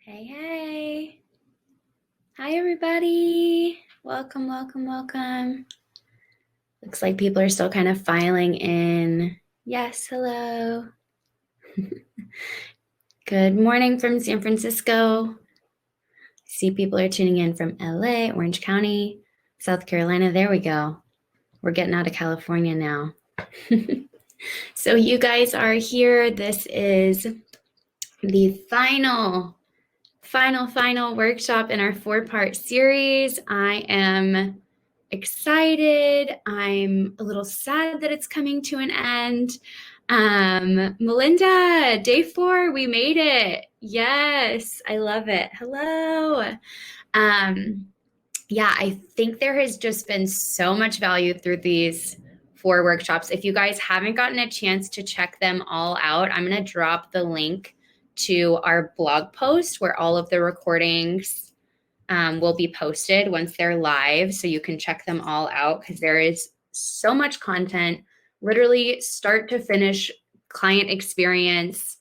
Hey, hey. Hi, everybody. Welcome, welcome, welcome. Looks like people are still kind of filing in. Yes, hello. Good morning from San Francisco. See people are tuning in from LA, Orange County, South Carolina. There we go. We're getting out of California now. So you guys are here. This is the final workshop in our 4-part series. I am excited. I'm a little sad that it's coming to an end. Melinda, day 4, we made it. Yes, I love it. Hello. Yeah, I think there has just been so much value through these 4 workshops. If you guys haven't gotten a chance to check them all out, I'm going to drop the link to our blog post where all of the recordings will be posted once they're live, so you can check them all out because there is so much content, literally start to finish, client experience,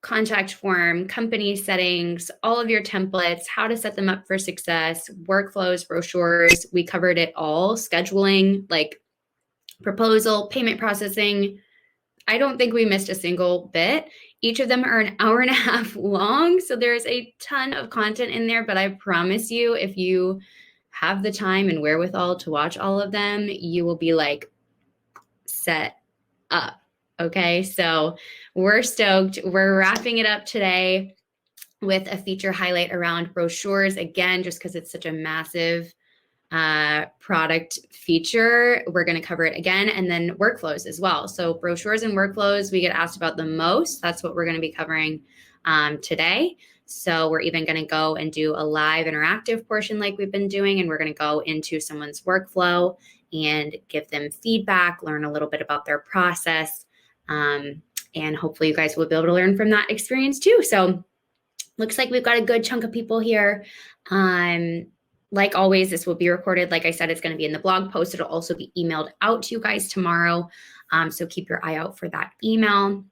contact form, company settings, all of your templates, how to set them up for success, workflows, brochures. We covered it all, scheduling, like proposal, payment processing. I don't think we missed a single bit. Each of them are an hour and a half long, so there's a ton of content in there, but I promise you, if you have the time and wherewithal to watch all of them, you will be like set up. Okay, so we're stoked. We're wrapping it up today with a feature highlight around brochures. Again, just because it's such a massive product feature, we're going to cover it again, and then workflows as well. So brochures and workflows, we get asked about the most. That's what we're going to be covering today. So we're even going to go and do a live interactive portion like we've been doing, and we're going to go into someone's workflow and give them feedback, learn a little bit about their process, and hopefully you guys will be able to learn from that experience too. So looks like we've got a good chunk of people here. Like always, this will be recorded. Like I said, it's going to be in the blog post. It'll also be emailed out to you guys tomorrow. So keep your eye out for that email.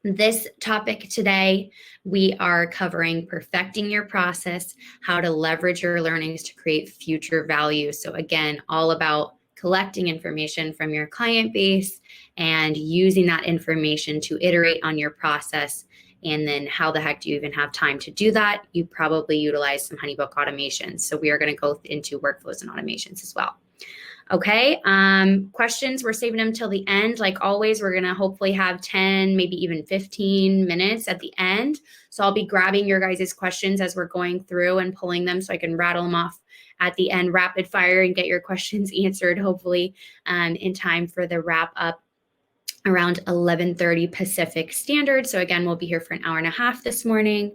This topic today, we are covering perfecting your process, how to leverage your learnings to create future value. So again, all about collecting information from your client base and using that information to iterate on your process. And then how the heck do you even have time to do that? You probably utilize some HoneyBook Automation. So we are going to go into workflows and automations as well. Okay, questions, we're saving them till the end. Like always, we're going to hopefully have 10, maybe even 15 minutes at the end. So I'll be grabbing your guys' questions as we're going through and pulling them so I can rattle them off at the end, rapid fire, and get your questions answered, hopefully in time for the wrap up around 11:30 Pacific Standard. So again, we'll be here for an hour and a half this morning.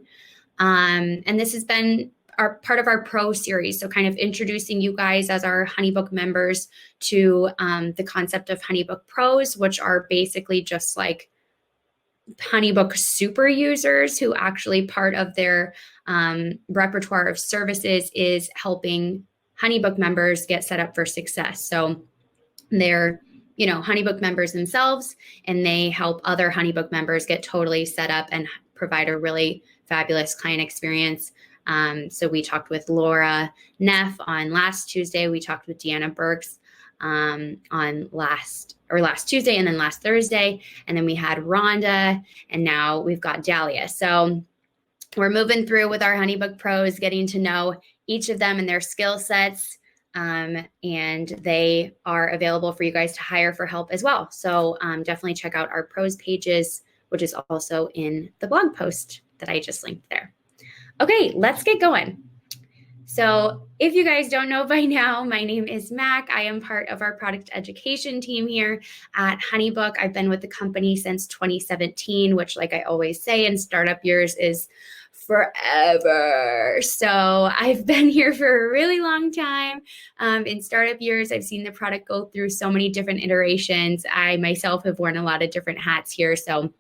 And this has been our part of our Pro series. So kind of introducing you guys as our HoneyBook members to the concept of HoneyBook Pros, which are basically just like HoneyBook super users who actually part of their repertoire of services is helping HoneyBook members get set up for success. So they're HoneyBook members themselves, and they help other HoneyBook members get totally set up and provide a really fabulous client experience. So we talked with Laura Neff on last Tuesday. We talked with Deanna Burks on last Tuesday, and then last Thursday. And then we had Rhonda, and now we've got Dahlia. So we're moving through with our HoneyBook Pros, getting to know each of them and their skill sets. And they are available for you guys to hire for help as well. So definitely check out our pros pages, which is also in the blog post that I just linked there. Okay, let's get going. So if you guys don't know by now, my name is Mac. I am part of our product education team here at HoneyBook. I've been with the company since 2017, which, like I always say in startup years, is forever. So I've been here for a really long time. In startup years, I've seen the product go through so many different iterations. I myself have worn a lot of different hats here. So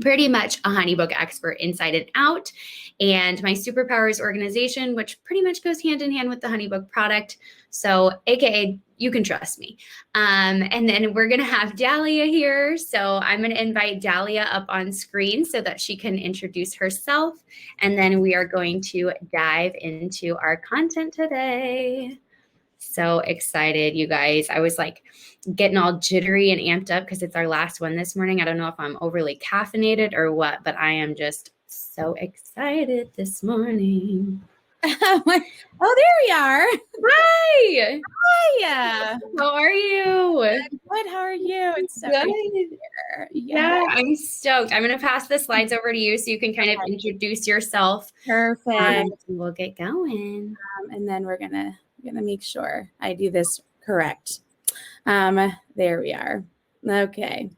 pretty much a HoneyBook expert inside and out. And my superpowers organization, which pretty much goes hand in hand with the HoneyBook product. So AKA, you can trust me. And then we're going to have Dahlia here. So I'm going to invite Dahlia up on screen so that she can introduce herself. And then we are going to dive into our content today. So excited, you guys. I was like getting all jittery and amped up because it's our last one this morning. I don't know if I'm overly caffeinated or what, but I am just so excited this morning. Oh, there we are. Hi. Hi. How are you? Good. How are you? It's so good. Great to be here. Yeah, I'm stoked. I'm going to pass the slides over to you so you can kind of introduce yourself. Perfect. We'll get going. And then we're gonna make sure I do this correct. There we are. Okay.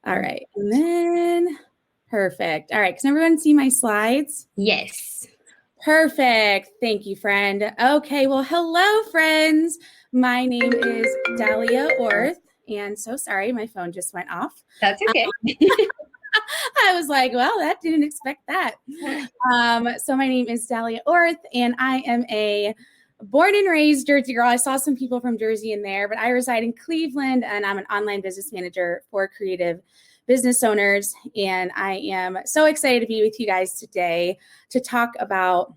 All right. And then perfect. All right. Can everyone see my slides? Yes. Perfect. Thank you, friend. Okay. Well, hello, friends. My name is Dahlia Orth. And so sorry, my phone just went off. That's okay. I was like, well, that didn't expect that. So my name is Dahlia Orth, and I am a born and raised Jersey girl. I saw some people from Jersey in there, but I reside in Cleveland, and I'm an online business manager for creative business owners. And I am so excited to be with you guys today to talk about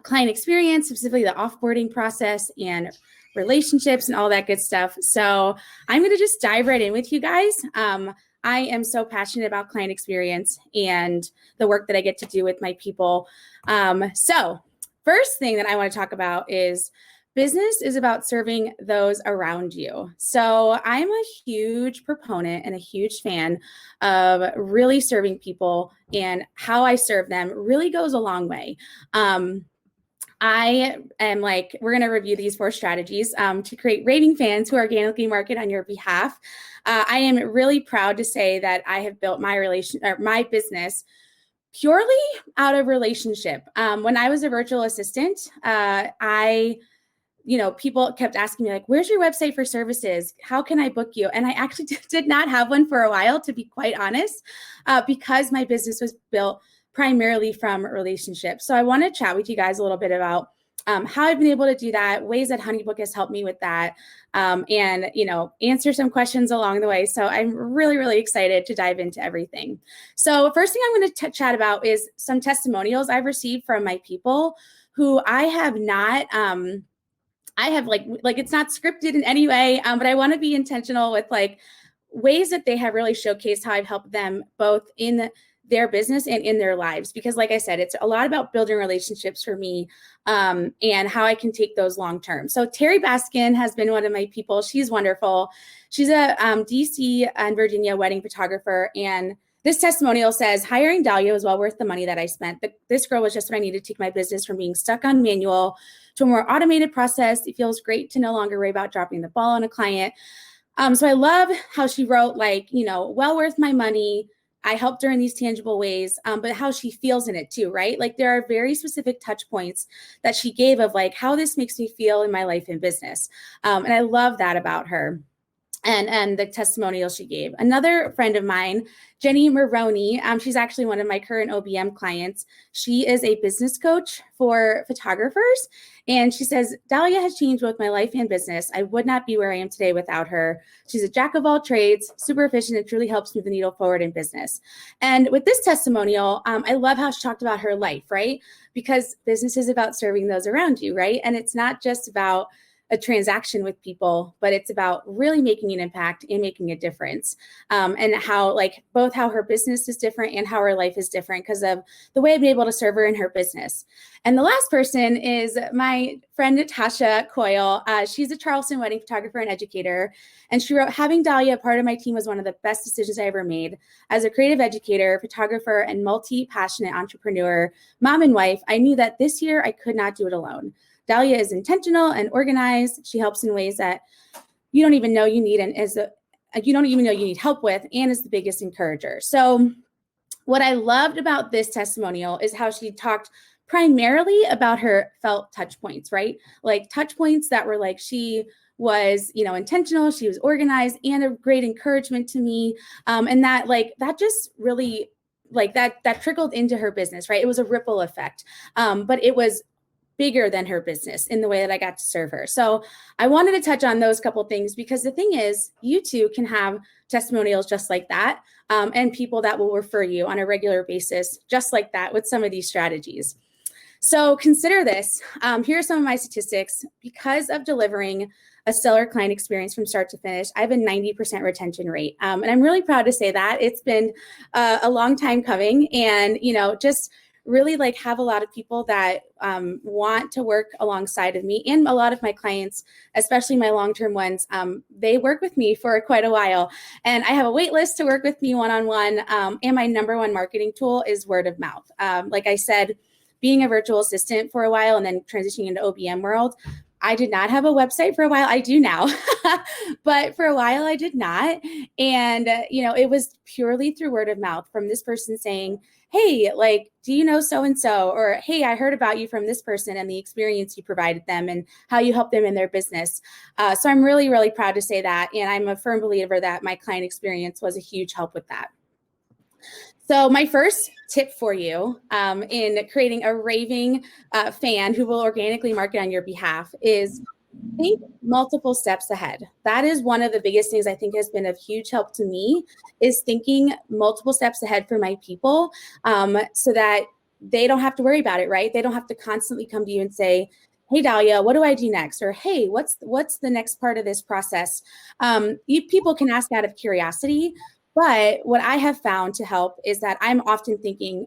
client experience, specifically the offboarding process and relationships and all that good stuff. So I'm going to just dive right in with you guys. I am so passionate about client experience and the work that I get to do with my people. So first thing that I want to talk about is business is about serving those around you. So I'm a huge proponent and a huge fan of really serving people, and how I serve them really goes a long way. I am like, we're going to review these 4 strategies to create raving fans who organically market on your behalf. I am really proud to say that I have built my business purely out of relationship. When I was a virtual assistant, people kept asking me, like, where's your website for services? How can I book you? And I actually did not have one for a while, to be quite honest, because my business was built primarily from relationships. So I want to chat with you guys a little bit about how I've been able to do that, ways that HoneyBook has helped me with that, and answer some questions along the way. So I'm really, really excited to dive into everything. So first thing I'm going to chat about is some testimonials I've received from my people who I have not. I have like it's not scripted in any way, but I want to be intentional with like ways that they have really showcased how I've helped them both in their business and in their lives. Because like I said, it's a lot about building relationships for me, and how I can take those long term. So Terry Baskin has been one of my people. She's wonderful. She's a DC and Virginia wedding photographer. And this testimonial says, hiring Dahlia was well worth the money that I spent. This girl was just what I needed to take my business from being stuck on manual to a more automated process. It feels great to no longer worry about dropping the ball on a client. So I love how she wrote, well worth my money. I helped her in these tangible ways, but how she feels in it too, right? Like there are very specific touch points that she gave of like how this makes me feel in my life and business. And I love that about her. And the testimonial she gave. Another friend of mine, Jenny Maroney, she's actually one of my current OBM clients. She is a business coach for photographers. And she says, Dahlia has changed both my life and business. I would not be where I am today without her. She's a jack of all trades, super efficient, and truly helps move the needle forward in business. And with this testimonial, I love how she talked about her life, right? Because business is about serving those around you, right? And it's not just about a transaction with people, but it's about really making an impact and making a difference. And how both how her business is different and how her life is different because of the way I've been able to serve her in her business. And the last person is my friend, Natasha Coyle. She's a Charleston wedding photographer and educator. And she wrote, having Dahlia part of my team was one of the best decisions I ever made. As a creative educator, photographer, and multi-passionate entrepreneur, mom and wife, I knew that this year I could not do it alone. Dahlia is intentional and organized. She helps in ways that you don't even know you need and you don't even know you need help with, and is the biggest encourager. So what I loved about this testimonial is how she talked primarily about her felt touch points, right? Like touch points that were like she was, intentional, she was organized, and a great encouragement to me. And that just really that trickled into her business, right? It was a ripple effect. But it was bigger than her business in the way that I got to serve her. So I wanted to touch on those couple things, because the thing is, you too can have testimonials just like that, and people that will refer you on a regular basis just like that with some of these strategies. So consider this. Here are some of my statistics. Because of delivering a stellar client experience from start to finish, I have a 90% retention rate. And I'm really proud to say that. It's been a long time coming, and, just really like have a lot of people that want to work alongside of me, and a lot of my clients, especially my long-term ones, they work with me for quite a while, and I have a wait list to work with me one-on-one. And my number one marketing tool is word of mouth. Like I said, being a virtual assistant for a while and then transitioning into OBM world, I did not have a website for a while. I do now, but for a while I did not. And, it was purely through word of mouth from this person saying, hey, like, do you know so-and-so? Or, hey, I heard about you from this person and the experience you provided them and how you helped them in their business. So I'm really, really proud to say that. And I'm a firm believer that my client experience was a huge help with that. So my first tip for you in creating a raving fan who will organically market on your behalf is think multiple steps ahead. That is one of the biggest things I think has been of huge help to me, is thinking multiple steps ahead for my people, so that they don't have to worry about it, right? They don't have to constantly come to you and say, hey, Dahlia, what do I do next? Or, hey, what's the next part of this process? People can ask out of curiosity, but what I have found to help is that I'm often thinking,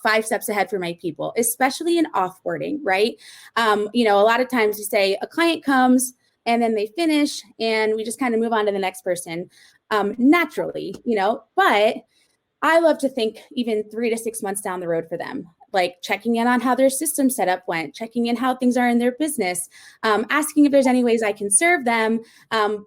5 steps ahead for my people, especially in offboarding, right? A lot of times we say a client comes and then they finish and we just kind of move on to the next person naturally, but I love to think even 3 to 6 months down the road for them, like checking in on how their system setup went, checking in how things are in their business, asking if there's any ways I can serve them,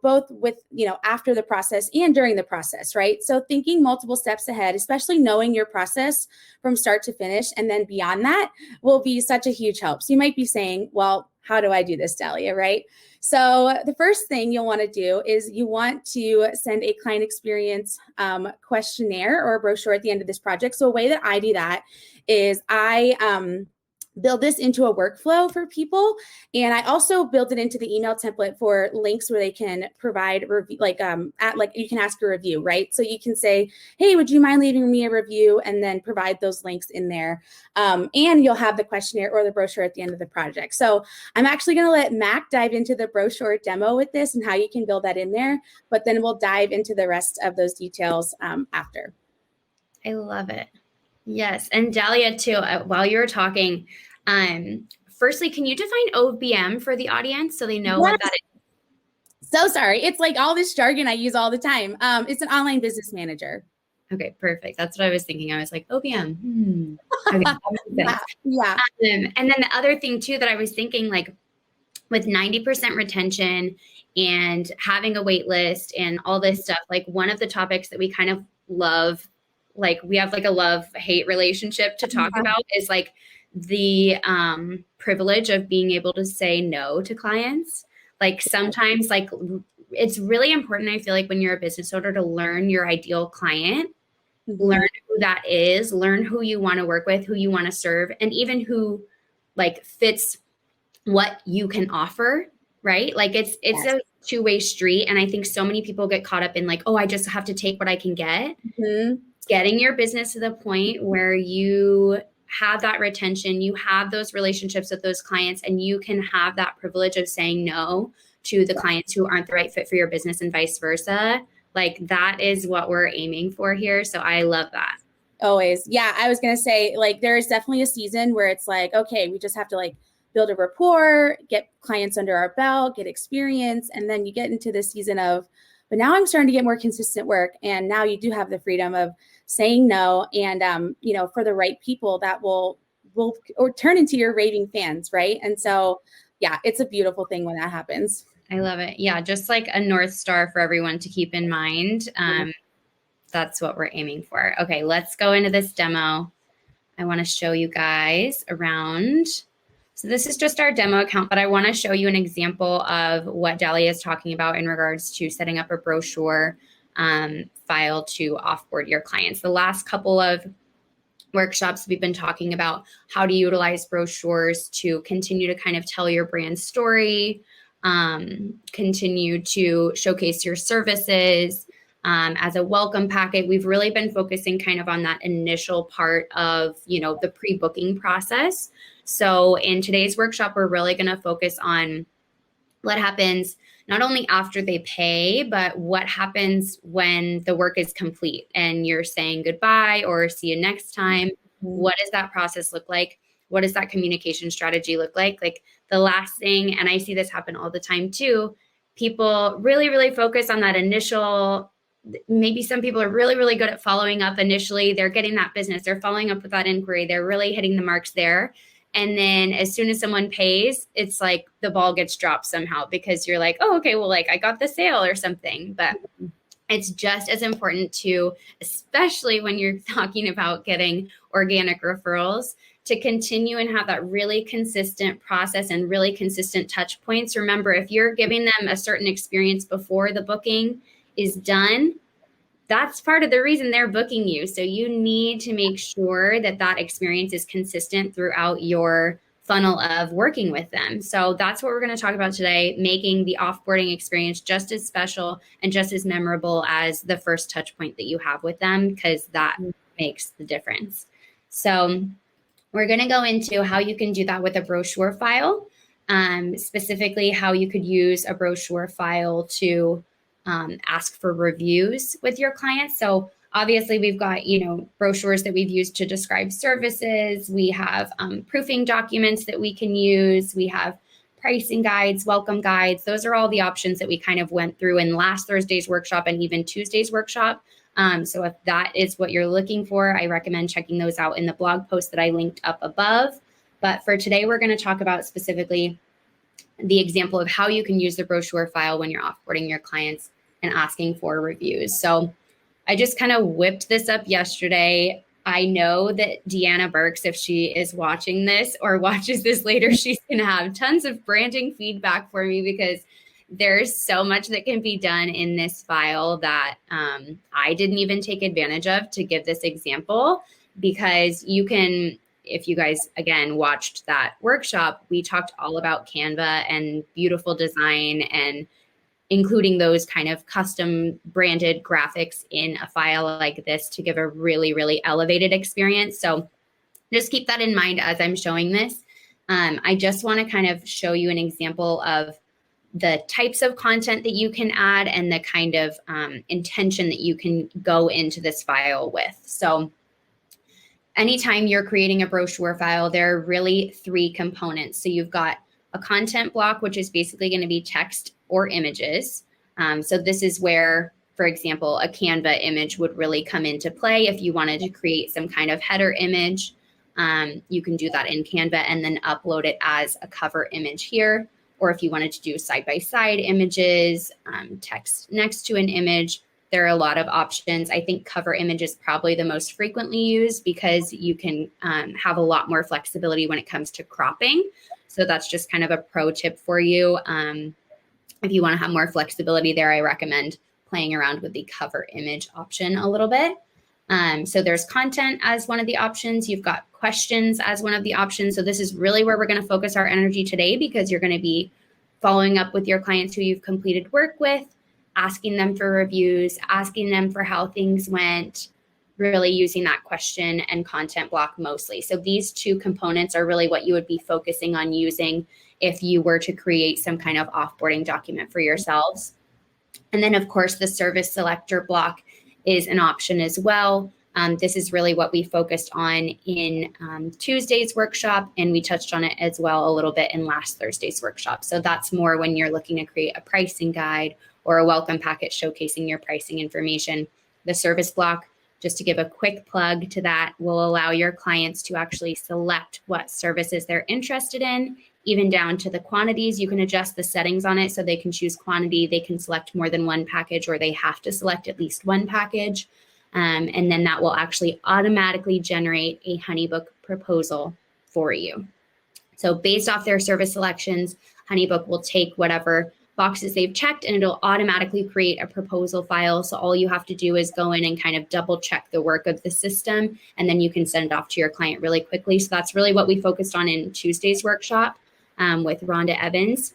both with, after the process and during the process, right? So thinking multiple steps ahead, especially knowing your process from start to finish, and then beyond that will be such a huge help. So you might be saying, well, how do I do this, Dahlia, right? So the first thing you'll want to do is you want to send a client experience questionnaire or a brochure at the end of this project. So a way that I do that is I build this into a workflow for people. And I also build it into the email template for links where they can provide review, you can ask a review, right? So you can say, hey, would you mind leaving me a review? And then provide those links in there. And you'll have the questionnaire or the brochure at the end of the project. So I'm actually going to let Mac dive into the brochure demo with this and how you can build that in there, but then we'll dive into the rest of those details after. I love it. Yes. And Dahlia, too, while you were talking, firstly, can you define OBM for the audience so they know what that is? So sorry. It's like all this jargon I use all the time. It's an online business manager. Okay, perfect. That's what I was thinking. I was like, OBM. Okay, yeah. And then the other thing, too, that I was thinking, like with 90% retention and having a wait list and all this stuff, like one of the topics that we kind of love, like we have like a love-hate relationship to talk about, is like the privilege of being able to say no to clients. Like sometimes, like it's really important, I feel like, when you're a business owner, to learn your ideal client, learn who that is, learn who you want to work with, who you want to serve, and even who like fits what you can offer, right? Like it's a two-way street. And I think so many people get caught up in like, oh, I just have to take what I can get. Getting your business to the point where you have that retention, you have those relationships with those clients, and you can have that privilege of saying no to the clients who aren't the right fit for your business and vice versa. Like that is what we're aiming for here. So I love that. Always. Yeah. I was going to say, like, there is definitely a season where it's like, okay, we just have to like build a rapport, get clients under our belt, get experience. And then you get into the season of, but now I'm starting to get more consistent work. And now you do have the freedom of saying no. And, for the right people that will or turn into your raving fans. Right. And so, yeah, it's a beautiful thing when that happens. I love it. Yeah. Just like a North Star for everyone to keep in mind. That's what we're aiming for. Okay. Let's go into this demo. I want to show you guys around. So this is just our demo account, but I want to show you an example of what Dahlia is talking about in regards to setting up a brochure file to offboard your clients. The last couple of workshops, we've been talking about how to utilize brochures to continue to kind of tell your brand story, continue to showcase your services. As a welcome packet, we've really been focusing kind of on that initial part of, the pre-booking process. So in today's workshop, we're really going to focus on what happens not only after they pay, but what happens when the work is complete and you're saying goodbye or see you next time. What does that process look like? What does that communication strategy look like? Like the last thing, and I see this happen all the time too, people really, really focus on that initial. Maybe some people are really, really good at following up initially. They're getting that business. They're following up with that inquiry. They're really hitting the marks there. And then as soon as someone pays, it's like the ball gets dropped somehow because you're like, oh, okay, well, like I got the sale or something. But it's just as important to, especially when you're talking about getting organic referrals, to continue and have that really consistent process and really consistent touch points. Remember, if you're giving them a certain experience before the booking is done, that's part of the reason they're booking you. So you need to make sure that that experience is consistent throughout your funnel of working with them. So that's what we're going to talk about today, making the offboarding experience just as special and just as memorable as the first touch point that you have with them, because that makes the difference. So we're going to go into how you can do that with a brochure file, specifically how you could use a brochure file to ask for reviews with your clients. So obviously we've got, brochures that we've used to describe services. We have proofing documents that we can use. We have pricing guides, welcome guides. Those are all the options that we kind of went through in last Thursday's workshop and even Tuesday's workshop. So if that is what you're looking for, I recommend checking those out in the blog post that I linked up above. But for today, we're going to talk about specifically the example of how you can use the brochure file when you're offboarding your clients and asking for reviews. So I just kind of whipped this up yesterday. I know that Deanna Burks, if she is watching this or watches this later, she's going to have tons of branding feedback for me because there's so much that can be done in this file that I didn't even take advantage of to give this example, because you can, if you guys, again, watched that workshop, we talked all about Canva and beautiful design and including those kind of custom branded graphics in a file like this to give a really, really elevated experience. So just keep that in mind as I'm showing this. I just want to kind of show you an example of the types of content that you can add and the kind of intention that you can go into this file with. So anytime you're creating a brochure file, there are really three components. So you've got a content block, which is basically going to be text or images. So this is where, for example, a Canva image would really come into play. If you wanted to create some kind of header image, you can do that in Canva and then upload it as a cover image here. Or if you wanted to do side-by-side images, text next to an image, there are a lot of options. I think cover image is probably the most frequently used because you can have a lot more flexibility when it comes to cropping. So that's just kind of a pro tip for you. If you want to have more flexibility there, I recommend playing around with the cover image option a little bit. So there's content as one of the options. You've got questions as one of the options. So this is really where we're going to focus our energy today, because you're going to be following up with your clients who you've completed work with, asking them for reviews, asking them for how things went, really using that question and content block mostly. So these two components are really what you would be focusing on using if you were to create some kind of offboarding document for yourselves. And then, of course, the service selector block is an option as well. This is really what we focused on in Tuesday's workshop, and we touched on it as well a little bit in last Thursday's workshop. So that's more when you're looking to create a pricing guide or a welcome packet showcasing your pricing information. The service block, just to give a quick plug to that, will allow your clients to actually select what services they're interested in, even down to the quantities. You can adjust the settings on it so they can choose quantity, they can select more than one package, or they have to select at least one package. And then that will actually automatically generate a HoneyBook proposal for you. So based off their service selections, HoneyBook will take whatever boxes they've checked, and it'll automatically create a proposal file. So all you have to do is go in and kind of double check the work of the system, and then you can send it off to your client really quickly. So that's really what we focused on in Tuesday's workshop with Rhonda Evans.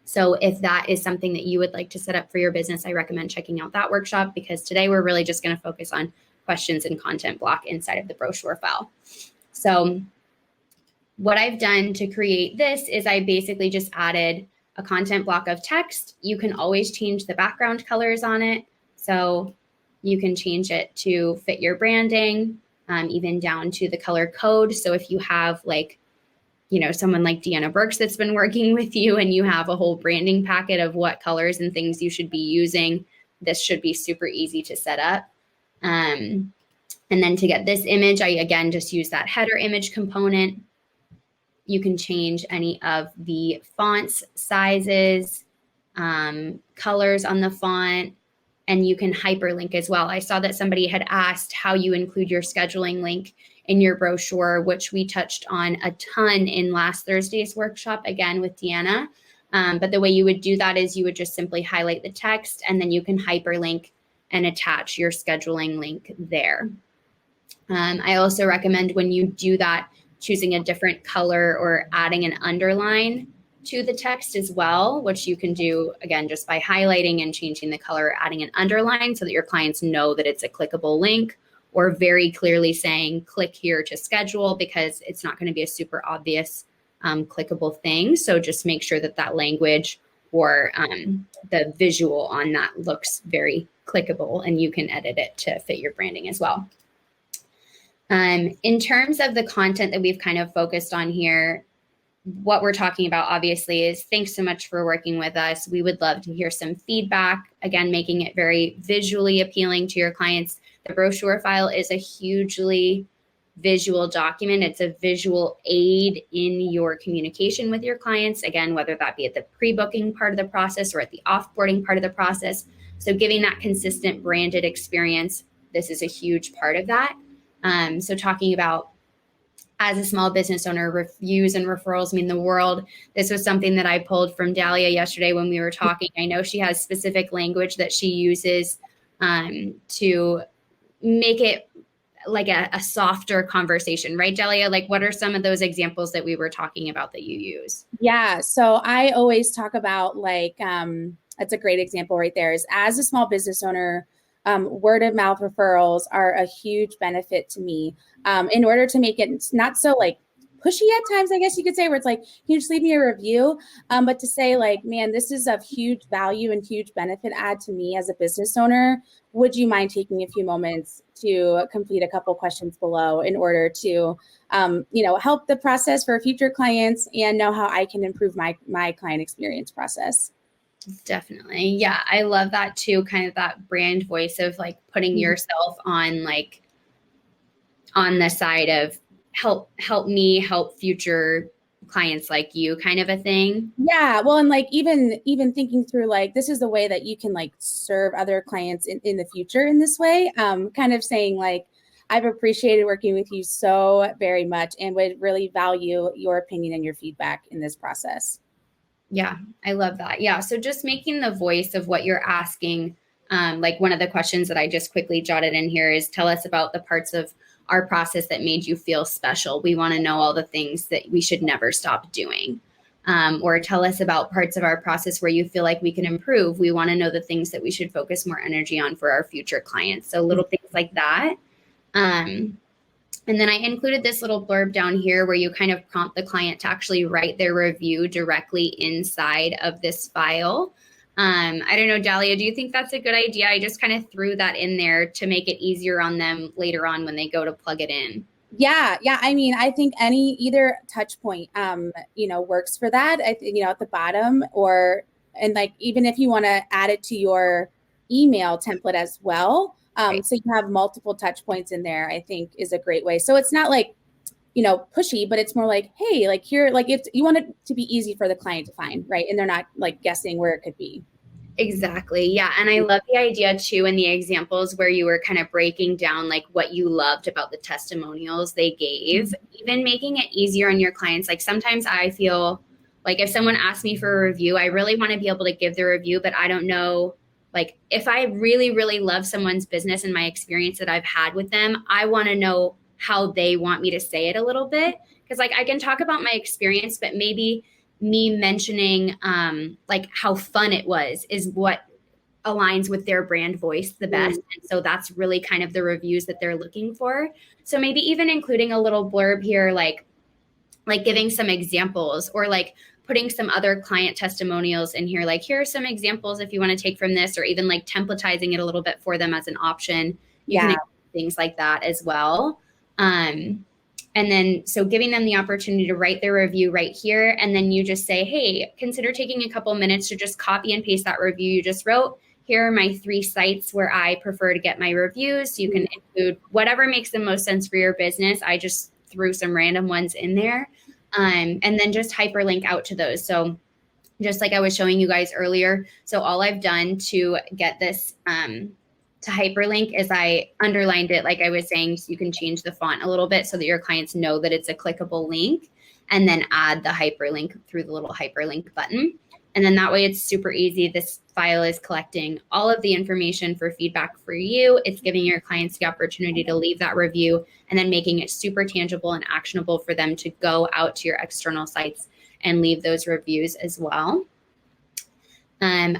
So if that is something that you would like to set up for your business, I recommend checking out that workshop, because today we're really just going to focus on questions and content block inside of the brochure file. So what I've done to create this is I basically just added a content block of text. You can always change the background colors on it. So you can change it to fit your branding, even down to the color code. So if you have like, you know, someone like Deanna Burks that's been working with you and you have a whole branding packet of what colors and things you should be using, this should be super easy to set up. And then to get this image, I again just use that header image component. You can change any of the fonts, sizes, colors on the font, and you can hyperlink as well. I saw that somebody had asked how you include your scheduling link in your brochure, which we touched on a ton in last Thursday's workshop, again with Deanna. But the way you would do that is you would just simply highlight the text, and then you can hyperlink and attach your scheduling link there. I also recommend when you do that, choosing a different color or adding an underline to the text as well, which you can do, again, just by highlighting and changing the color, or adding an underline so that your clients know that it's a clickable link, or very clearly saying, click here to schedule, because it's not going to be a super obvious clickable thing. So just make sure that that language or the visual on that looks very clickable, and you can edit it to fit your branding as well. In terms of the content that we've kind of focused on here, what we're talking about obviously is thanks so much for working with us. We would love to hear some feedback. Again, making it very visually appealing to your clients. The brochure file is a hugely visual document. It's a visual aid in your communication with your clients. Again, whether that be at the pre-booking part of the process or at the offboarding part of the process. So giving that consistent branded experience, this is a huge part of that. So talking about, as a small business owner, reviews and referrals mean the world. This was something that I pulled from Dahlia yesterday when we were talking. I know she has specific language that she uses to make it like a softer conversation, right, Dahlia? Like, what are some of those examples that we were talking about that you use? Yeah, so I always talk about like, that's a great example right there, is as a small business owner, word of mouth referrals are a huge benefit to me. In order to make it not so like pushy at times, I guess you could say, where it's like, can you just leave me a review? But to say like, man, this is of huge value and huge benefit add to me as a business owner. Would you mind taking a few moments to complete a couple questions below in order to, help the process for future clients and know how I can improve my client experience process? Definitely. Yeah. I love that too. Kind of that brand voice of like putting yourself on like on the side of help me help future clients like you kind of a thing. Yeah. Well, and like even thinking through like, this is the way that you can like serve other clients in the future in this way. Kind of saying like, I've appreciated working with you so very much and would really value your opinion and your feedback in this process. Yeah, I love that. Yeah. So just making the voice of what you're asking. Like one of the questions that I just quickly jotted in here is, tell us about the parts of our process that made you feel special. We want to know all the things that we should never stop doing. Or tell us about parts of our process where you feel like we can improve. We want to know the things that we should focus more energy on for our future clients. So little things like that. And then I included this little blurb down here where you kind of prompt the client to actually write their review directly inside of this file. I don't know, Dahlia, do you think that's a good idea? I just kind of threw that in there to make it easier on them later on when they go to plug it in. Yeah. I mean, I think either touch point, works for that. I think, at the bottom and like, even if you want to add it to your email template as well. Right. So you have multiple touch points in there, I think is a great way. So it's not like, pushy, but it's more like, hey, like here, like if you want it to be easy for the client to find, right? And they're not like guessing where it could be. Exactly. Yeah. And I love the idea too, in the examples where you were kind of breaking down like what you loved about the testimonials they gave, even making it easier on your clients. Like sometimes I feel Like if someone asks me for a review, I really want to be able to give the review, but I don't know, like if I really, really love someone's business and my experience that I've had with them, I want to know how they want me to say it a little bit. Cause like I can talk about my experience, but maybe me mentioning like how fun it was is what aligns with their brand voice the best. And so that's really kind of the reviews that they're looking for. So maybe even including a little blurb here, like giving some examples or like putting some other client testimonials in here. Like here are some examples if you want to take from this, or even like templatizing it a little bit for them as an option. You can things like that as well. And then, so giving them the opportunity to write their review right here. And then you just say, hey, consider taking a couple minutes to just copy and paste that review you just wrote. Here are my 3 sites where I prefer to get my reviews. So you can include whatever makes the most sense for your business. I just threw some random ones in there. And then just hyperlink out to those. So just like I was showing you guys earlier. So all I've done to get this to hyperlink is I underlined it, like I was saying, so you can change the font a little bit so that your clients know that it's a clickable link, and then add the hyperlink through the little hyperlink button. And then that way it's super easy. This file is collecting all of the information for feedback for you. It's giving your clients the opportunity to leave that review, and then making it super tangible and actionable for them to go out to your external sites and leave those reviews as well.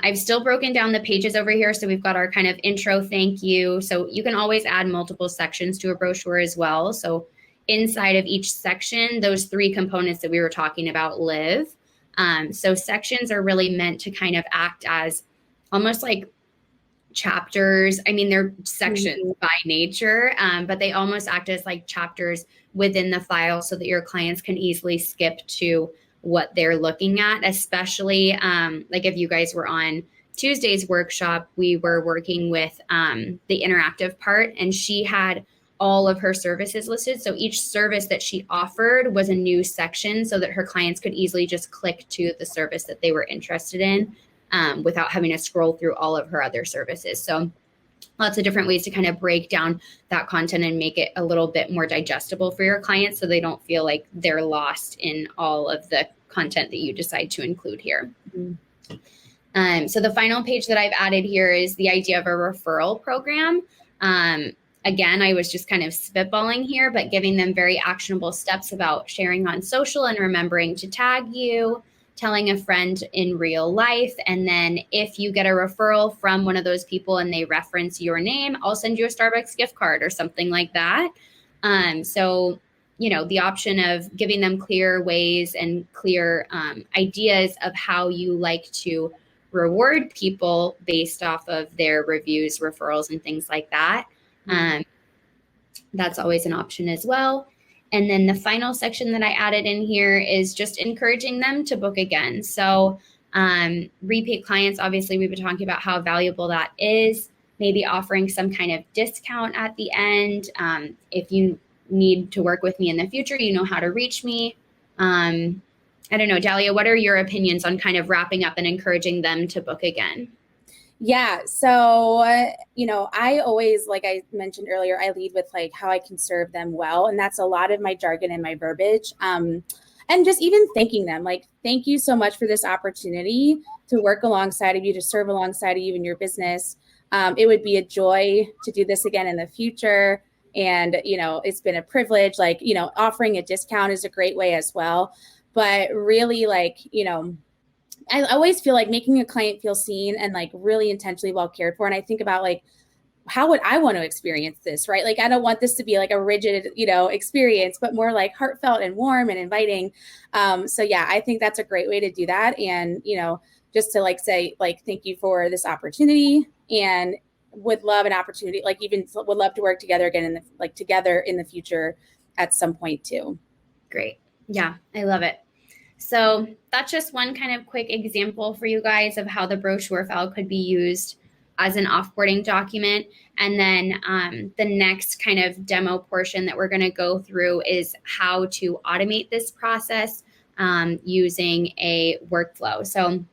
I've still broken down the pages over here. So we've got our kind of intro, thank you. So you can always add multiple sections to a brochure as well. So inside of each section, those 3 components that we were talking about live. So sections are really meant to kind of act as almost like chapters. I mean, they're sections by nature, but they almost act as like chapters within the file so that your clients can easily skip to what they're looking at, especially like if you guys were on Tuesday's workshop, we were working with the interactive part, and she had all of her services listed. So each service that she offered was a new section so that her clients could easily just click to the service that they were interested in without having to scroll through all of her other services. So lots of different ways to kind of break down that content and make it a little bit more digestible for your clients so they don't feel like they're lost in all of the content that you decide to include here. So the final page that I've added here is the idea of a referral program. Again, I was just kind of spitballing here, but giving them very actionable steps about sharing on social and remembering to tag you, telling a friend in real life. And then if you get a referral from one of those people and they reference your name, I'll send you a Starbucks gift card or something like that. So, you know, the option of giving them clear ways and clear ideas of how you like to reward people based off of their reviews, referrals, and things like that. That's always an option as well. And then the final section that I added in here is just encouraging them to book again. So repeat clients, obviously we've been talking about how valuable that is, maybe offering some kind of discount at the end. If you need to work with me in the future, you know how to reach me. I don't know, Dahlia, what are your opinions on kind of wrapping up and encouraging them to book again? Yeah. So, you know, I always, like I mentioned earlier, I lead with like how I can serve them well. And that's a lot of my jargon and my verbiage. And just even thanking them, like, thank you so much for this opportunity to work alongside of you, to serve alongside of you in your business. It would be a joy to do this again in the future. And, you know, it's been a privilege, like, you know, offering a discount is a great way as well. But really, like, you know, I always feel like making a client feel seen and like really intentionally well cared for. And I think about like, how would I want to experience this, right? Like, I don't want this to be like a rigid, you know, experience, but more like heartfelt and warm and inviting. So yeah, I think that's a great way to do that. And, you know, just to like say, like, thank you for this opportunity, and would love an opportunity, like even would love to work together again in the, like together in the future at some point too. Great. Yeah, I love it. So that's just one kind of quick example for you guys of how the brochure file could be used as an offboarding document. And then the next kind of demo portion that we're going to go through is how to automate this process using a workflow. So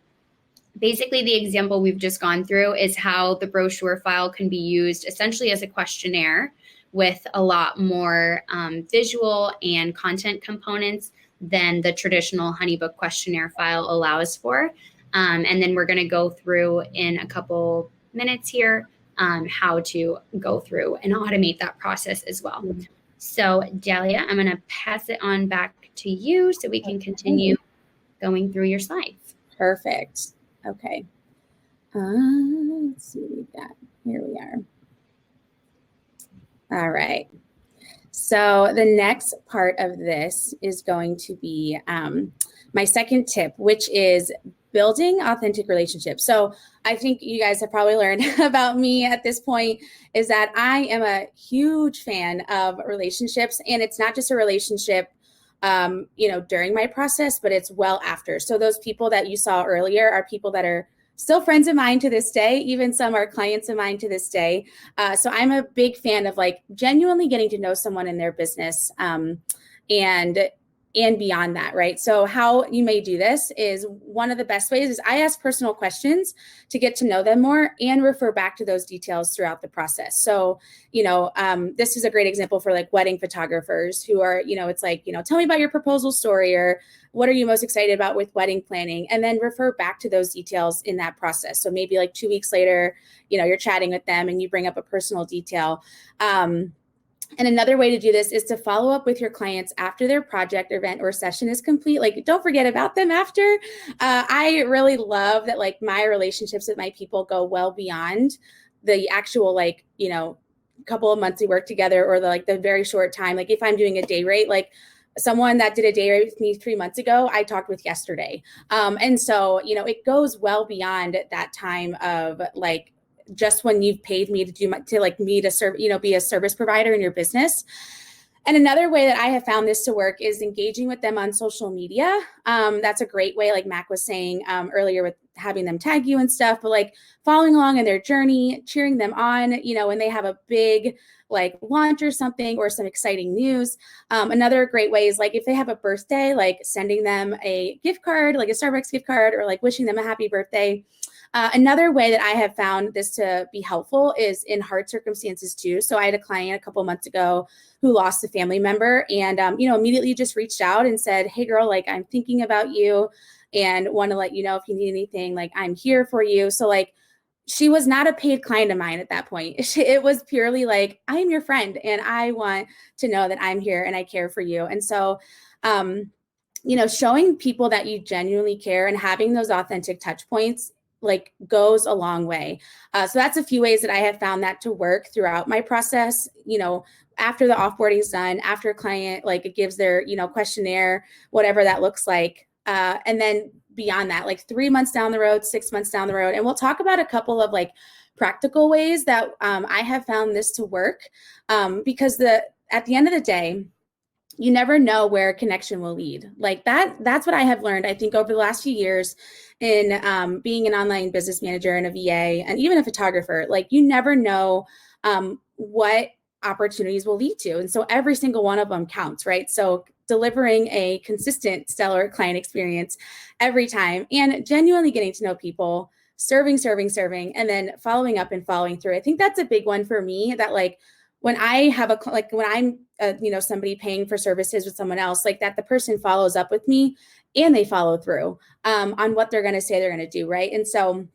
basically the example we've just gone through is how the brochure file can be used essentially as a questionnaire with a lot more visual and content components than the traditional HoneyBook questionnaire file allows for. And then we're going to go through in a couple minutes here how to go through and automate that process as well. So Dahlia, I'm going to pass it on back to you so we can continue going through your slides. Perfect. Okay. Let's see what we've got. Here we are. All right. So the next part of this is going to be my second tip, which is building authentic relationships. So I think you guys have probably learned about me at this point is that I am a huge fan of relationships, and it's not just a relationship, during my process, but it's well after. So those people that you saw earlier are people that are still friends of mine to this day. Even some are clients of mine to this day. So I'm a big fan of like genuinely getting to know someone in their business and beyond that, right? So how you may do this is one of the best ways is I ask personal questions to get to know them more and refer back to those details throughout the process. So, this is a great example for like wedding photographers who are, it's like, tell me about your proposal story, or what are you most excited about with wedding planning? And then refer back to those details in that process. So maybe like 2 weeks later, you're chatting with them and you bring up a personal detail. And another way to do this is to follow up with your clients after their project, event, or session is complete. Like, don't forget about them after. I really love that, like, my relationships with my people go well beyond the actual, couple of months we work together, or the very short time. Like, if I'm doing a day rate, like someone that did a day rate with me 3 months ago, I talked with yesterday. And so, it goes well beyond that time of just when you've paid me to serve, be a service provider in your business. And another way that I have found this to work is engaging with them on social media. That's a great way, like Mac was saying earlier, with having them tag you and stuff, but like following along in their journey, cheering them on, when they have a big launch or something, or some exciting news. Another great way is if they have a birthday, sending them a gift card, like a Starbucks gift card, or wishing them a happy birthday. Another way that I have found this to be helpful is in hard circumstances too. So I had a client a couple months ago who lost a family member, and immediately just reached out and said, "Hey girl, I'm thinking about you and want to let you know if you need anything, I'm here for you." So she was not a paid client of mine at that point. It was purely I am your friend and I want to know that I'm here and I care for you. And so, showing people that you genuinely care and having those authentic touch points goes a long way. So that's a few ways that I have found that to work throughout my process. After the offboarding is done, after a client, it gives their, questionnaire, whatever that looks like. And then beyond that, 3 months down the road, 6 months down the road. And we'll talk about a couple of practical ways that I have found this to work. Because at the end of the day, you never know where a connection will lead. That's what I have learned, I think, over the last few years in being an online business manager and a VA and even a photographer. You never know what opportunities will lead to. And so every single one of them counts, right? So delivering a consistent, stellar client experience every time and genuinely getting to know people, serving, and then following up and following through. I think that's a big one for me, that when I have when I'm, somebody paying for services with someone else, that the person follows up with me and they follow through on what they're going to say they're going to do. Right. And so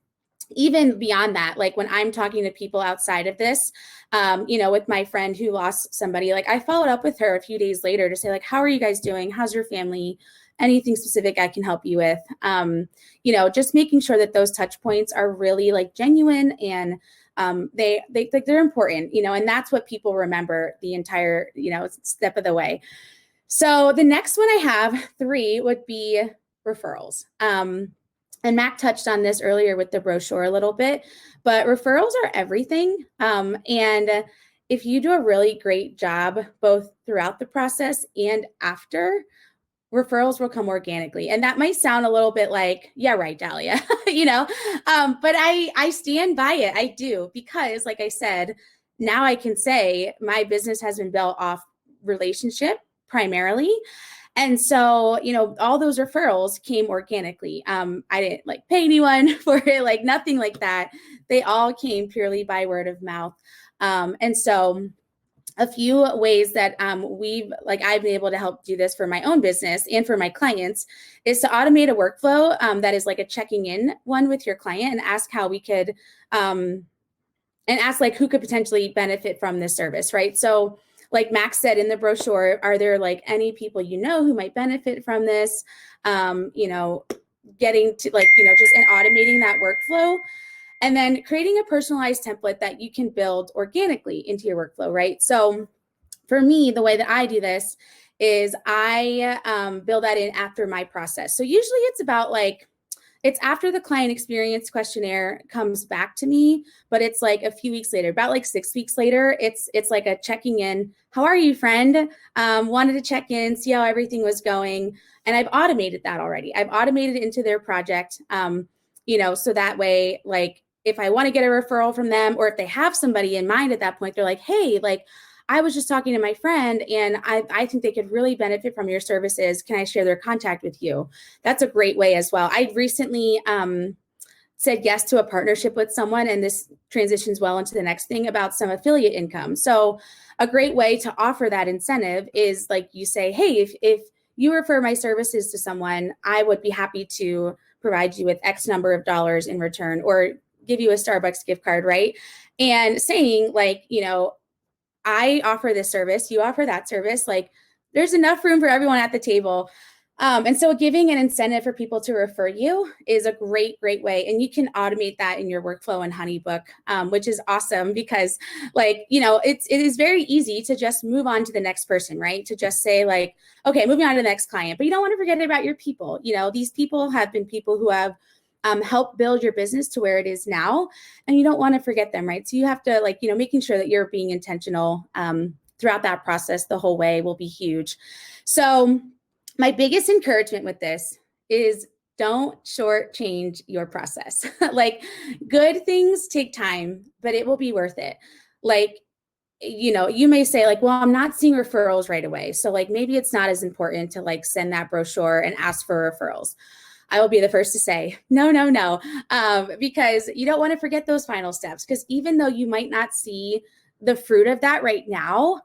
even beyond that, when I'm talking to people outside of this, with my friend who lost somebody, I followed up with her a few days later to say, how are you guys doing? How's your family? Anything specific I can help you with? Just making sure that those touch points are really genuine and they're important, and that's what people remember the entire, step of the way. So the next one I have 3 would be referrals. And Mac touched on this earlier with the brochure a little bit, but referrals are everything. And if you do a really great job, both throughout the process and after, referrals will come organically. And that might sound a little bit yeah, right, Dahlia, but I stand by it. I do, because like I said, now I can say my business has been built off relationship primarily. And so, all those referrals came organically. I didn't pay anyone for it, nothing like that. They all came purely by word of mouth. And so a few ways that I've been able to help do this for my own business and for my clients is to automate a workflow that is like a checking in one with your client and ask how we could and ask like who could potentially benefit from this service, right? So like Max said in the brochure, are there like any people you know who might benefit from this? Getting to like, just and automating that workflow. And then creating a personalized template that you can build organically into your workflow, right? So for me, the way that I do this is I build that in after my process. So usually it's after the client experience questionnaire comes back to me, but it's like a few weeks later, about like 6 weeks later, it's like a checking in. How are you, friend? Wanted to check in, see how everything was going. And I've automated that already. I've automated it into their project, so that way, like if I want to get a referral from them, or if they have somebody in mind at that point, they're like, hey, like I was just talking to my friend and I think they could really benefit from your services. Can I share their contact with you? That's a great way as well. I recently said yes to a partnership with someone, and this transitions well into the next thing about some affiliate income. So a great way to offer that incentive is like you say, hey, if you refer my services to someone, I would be happy to provide you with X number of dollars in return, or give you a Starbucks gift card, right? And saying like, I offer this service, you offer that service, like there's enough room for everyone at the table. And so giving an incentive for people to refer you is a great way. And you can automate that in your workflow in HoneyBook, which is awesome because it is very easy to just move on to the next person, right? To just say like, okay, moving on to the next client, but you don't want to forget about your people. These people have been people who have help build your business to where it is now. And you don't want to forget them, right? So you have to making sure that you're being intentional throughout that process the whole way will be huge. So my biggest encouragement with this is don't shortchange your process. Like good things take time, but it will be worth it. Like, you may say like, well, I'm not seeing referrals right away. So like, maybe it's not as important to like send that brochure and ask for referrals. I will be the first to say, no, because you don't want to forget those final steps. Because even though you might not see the fruit of that right now,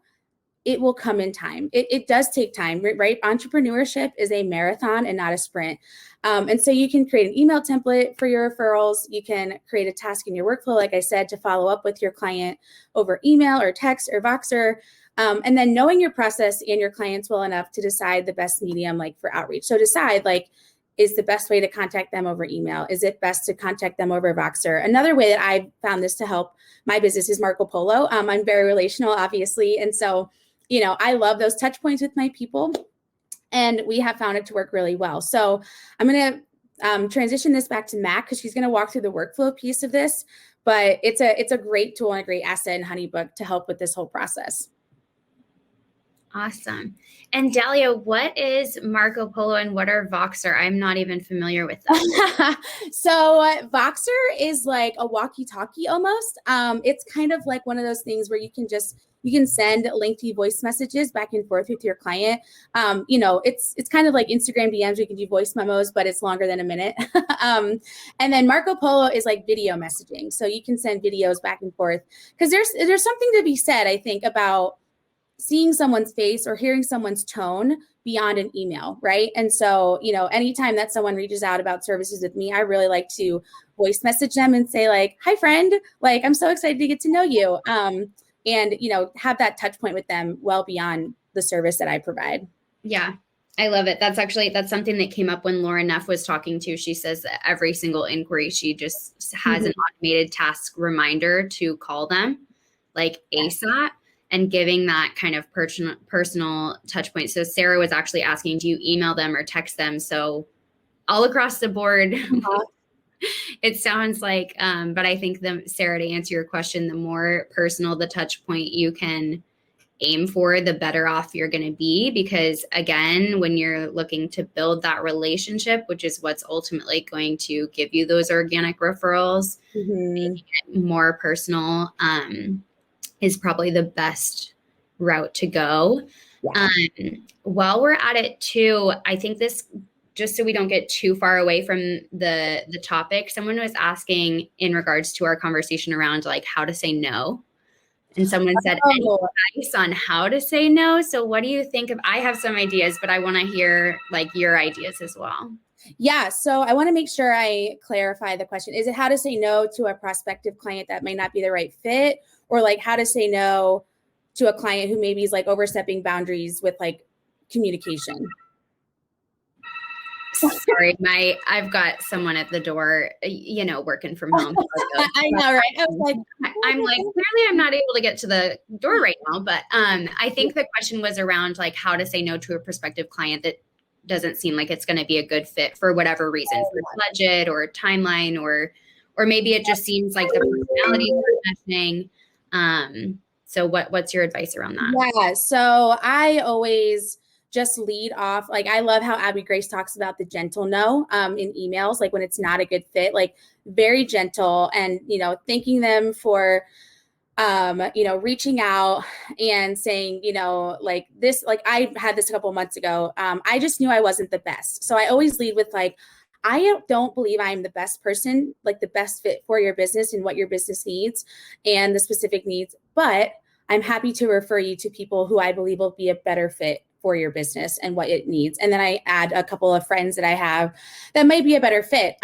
it will come in time. It does take time, right? Entrepreneurship is a marathon and not a sprint. And so you can create an email template for your referrals. You can create a task in your workflow, like I said, to follow up with your client over email or text or Voxer. And then knowing your process and your clients well enough to decide the best medium like for outreach. So decide like, is the best way to contact them over email? Is it best to contact them over Voxer? Another way that I found this to help my business is Marco Polo. I'm very relational, obviously. And so, I love those touch points with my people, and we have found it to work really well. So I'm going to transition this back to Mac because she's going to walk through the workflow piece of this, but it's a great tool and a great asset in HoneyBook to help with this whole process. Awesome. And Dahlia, what is Marco Polo and what are Voxer? I'm not even familiar with them. So Voxer is like a walkie-talkie almost. It's kind of like one of those things where you can send lengthy voice messages back and forth with your client. It's kind of like Instagram DMs where you can do voice memos, but it's longer than a minute. And then Marco Polo is like video messaging. So you can send videos back and forth because there's something to be said, I think, about seeing someone's face or hearing someone's tone beyond an email, right? And so, anytime that someone reaches out about services with me, I really like to voice message them and say like, hi friend, like, I'm so excited to get to know you. And, have that touch point with them well beyond the service that I provide. Yeah, I love it. That's something that came up when Laura Neff was talking to. She says that every single inquiry, she just has an automated task reminder to call them like ASAP. And giving that kind of personal touch point. So Sarah was actually asking, do you email them or text them? So all across the board, it sounds like, but I think Sarah, to answer your question, the more personal the touch point you can aim for, the better off you're going to be. Because again, when you're looking to build that relationship, which is what's ultimately going to give you those organic referrals, making it more personal, is probably the best route to go. Yeah. While we're at it too, I think this, just so we don't get too far away from the topic, someone was asking in regards to our conversation around like how to say no. And someone said, any Oh, advice on how to say no? So what do you think of, I have some ideas, but I want to hear like your ideas as well. yeah. So I want to make sure I clarify the question. Is it how to say no to a prospective client that may not be the right fit, or like how to say no to a client who maybe is like overstepping boundaries with like communication? Sorry, I've got someone at the door, you know, working from home. I know, right? I was like, I'm like, clearly I'm not able to get to the door right now, but I think the question was around like how to say no to a prospective client that doesn't seem like it's going to be a good fit for whatever reason, for budget or timeline, or maybe it just seems like the personalities are meshing. So what's your advice around that? yeah. So I always just lead off. Like, I love how Abby Grace talks about the gentle no in emails, like when it's not a good fit, like very gentle, and, you know, thanking them for, you know, reaching out and saying, you know, like this, like I had this a couple months ago. I just knew I wasn't the best. So I always lead with like, I don't believe I'm the best person, like the best fit for your business and what your business needs and the specific needs, but I'm happy to refer you to people who I believe will be a better fit for your business and what it needs. And then I add a couple of friends that I have that might be a better fit.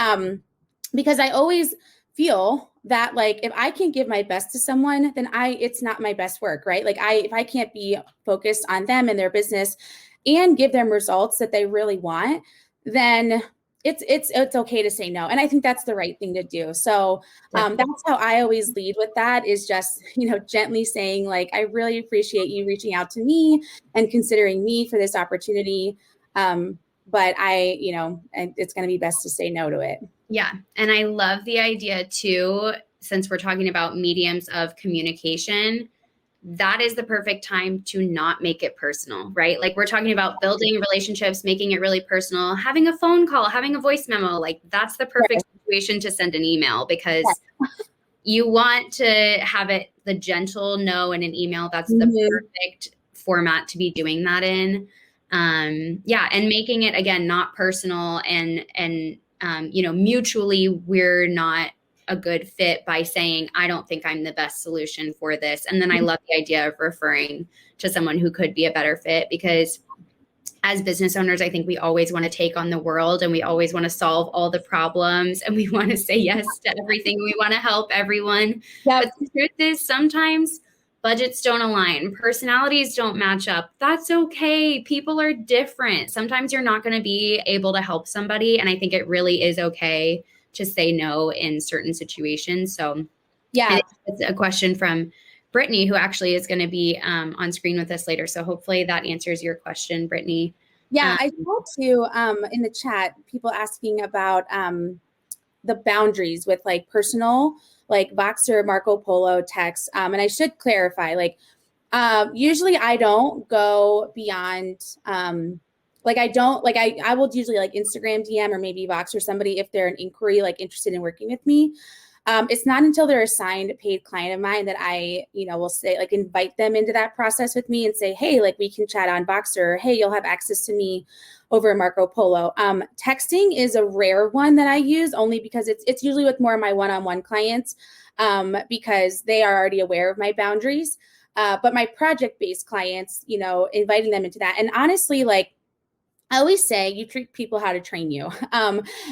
Because I always feel that like if I can give my best to someone, then it's not my best work, right? Like if I can't be focused on them and their business and give them results that they really want, then it's okay to say no. And I think that's the right thing to do. So that's how I always lead with that, is just, you know, gently saying like, I really appreciate you reaching out to me and considering me for this opportunity. But you know, it's going to be best to say no to it. Yeah. And I love the idea too, since we're talking about mediums of communication, that is the perfect time to not make it personal, right? Like we're talking about building relationships, making it really personal, having a phone call, having a voice memo, like that's the perfect situation to send an email, because you want to have it the gentle no in an email. That's the perfect format to be doing that in. Yeah. And making it, again, not personal and you know, mutually, we're not a good fit by saying, I don't think I'm the best solution for this. And then I love the idea of referring to someone who could be a better fit, because as business owners, I think we always want to take on the world and we always want to solve all the problems and we want to say yes to everything. We want to help everyone. But the truth is, sometimes budgets don't align, personalities don't match up. That's okay. People are different. Sometimes you're not going to be able to help somebody. And I think it really is okay to say no in certain situations. So yeah, it's a question from Brittany, who actually is going to be on screen with us later. So hopefully that answers your question, Brittany. Yeah, I saw too in the chat people asking about the boundaries with like personal, like Voxer, Marco Polo text. And I should clarify, like usually I don't go beyond like I will usually like Instagram DM or maybe Vox or somebody if they're an inquiry, like interested in working with me. It's not until they're a signed paid client of mine that I, you know, will say like invite them into that process with me and say, hey, like we can chat on Voxer, or hey, you'll have access to me over Marco Polo. Texting is a rare one that I use, only because it's usually with more of my one-on-one clients because they are already aware of my boundaries. But my project-based clients, you know, inviting them into that. And honestly, like, I always say you treat people how to train you.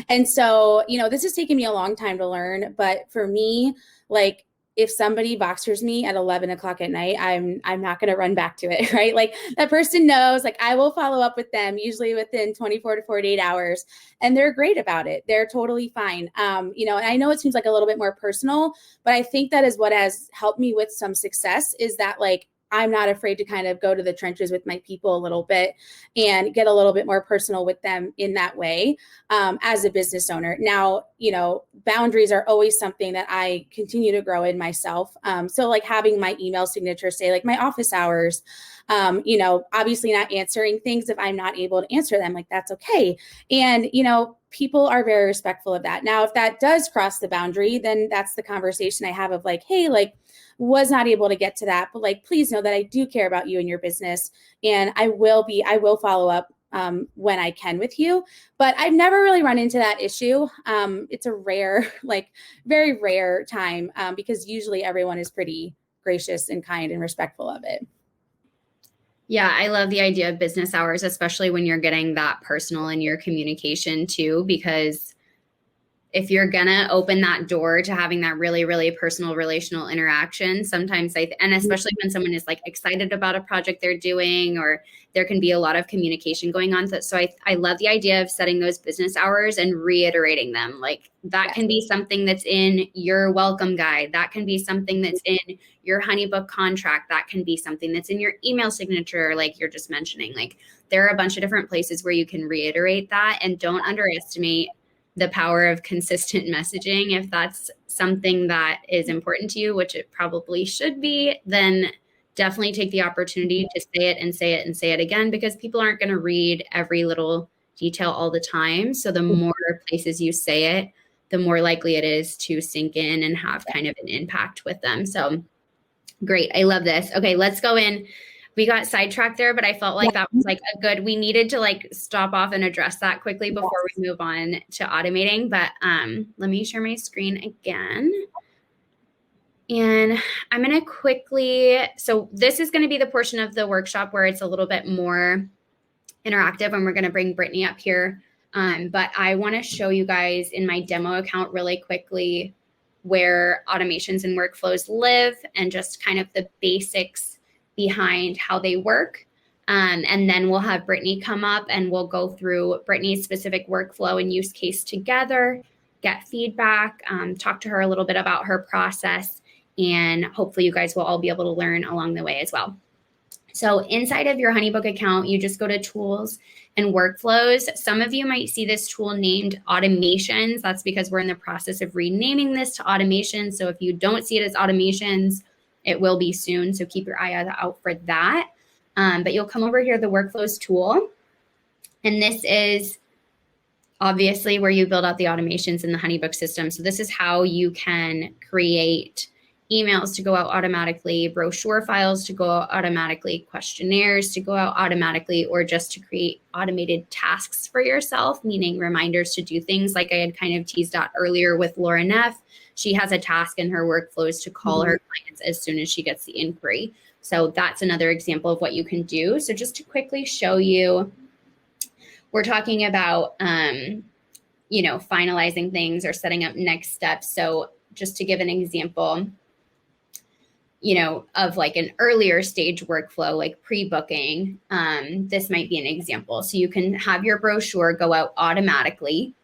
And so, you know, this has taken me a long time to learn, but for me, like if somebody Voxers me at 11 o'clock at night, I'm not going to run back to it, right? Like that person knows, like I will follow up with them usually within 24 to 48 hours, and they're great about it. They're totally fine. You know, and I know it seems like a little bit more personal, but I think that is what has helped me with some success, is that like I'm not afraid to kind of go to the trenches with my people a little bit and get a little bit more personal with them in that way as a business owner. Now, you know, boundaries are always something that I continue to grow in myself. So like having my email signature say like my office hours, you know, obviously not answering things if I'm not able to answer them, like that's okay. And, you know, people are very respectful of that. Now, if that does cross the boundary, then that's the conversation I have of like, hey, like, was not able to get to that, but like, please know that I do care about you and your business. And I will follow up when I can with you, but I've never really run into that issue. It's a rare, like very rare time because usually everyone is pretty gracious and kind and respectful of it. Yeah, I love the idea of business hours, especially when you're getting that personal in your communication too, because if you're going to open that door to having that really, really personal relational interaction, sometimes and especially when someone is like excited about a project they're doing, or there can be a lot of communication going on. So I love the idea of setting those business hours and reiterating them. Like that can be something that's in your welcome guide. That can be something that's in your HoneyBook contract. That can be something that's in your email signature, like you're just mentioning. Like there are a bunch of different places where you can reiterate that, and don't underestimate the power of consistent messaging. If that's something that is important to you, which it probably should be, then definitely take the opportunity to say it and say it and say it again, because people aren't going to read every little detail all the time. So the more places you say it, the more likely it is to sink in and have kind of an impact with them. So great. I love this. Okay, let's go in. We got sidetracked there, but I felt like that was like we needed to like stop off and address that quickly before we move on to automating. But let me share my screen again. And I'm going to quickly, so this is going to be the portion of the workshop where it's a little bit more interactive, and we're going to bring Brittany up here. But I want to show you guys in my demo account really quickly where automations and workflows live, and just kind of the basics behind how they work. And then we'll have Brittany come up and we'll go through Brittany's specific workflow and use case together, get feedback, talk to her a little bit about her process, and hopefully you guys will all be able to learn along the way as well. So inside of your HoneyBook account, you just go to tools and workflows. Some of you might see this tool named automations. That's because we're in the process of renaming this to automation. So if you don't see it as automations, it will be soon, so keep your eye out for that. But you'll come over here, the workflows tool, and this is obviously where you build out the automations in the HoneyBook system. So this is how you can create emails to go out automatically, brochure files to go out automatically, questionnaires to go out automatically, or just to create automated tasks for yourself, meaning reminders to do things like I had kind of teased out earlier with Laura Neff. She has a task in her workflows to call her clients as soon as she gets the inquiry. So that's another example of what you can do. So just to quickly show you, we're talking about, finalizing things or setting up next steps. So just to give an example, of like an earlier stage workflow, like pre-booking, this might be an example. So you can have your brochure go out automatically.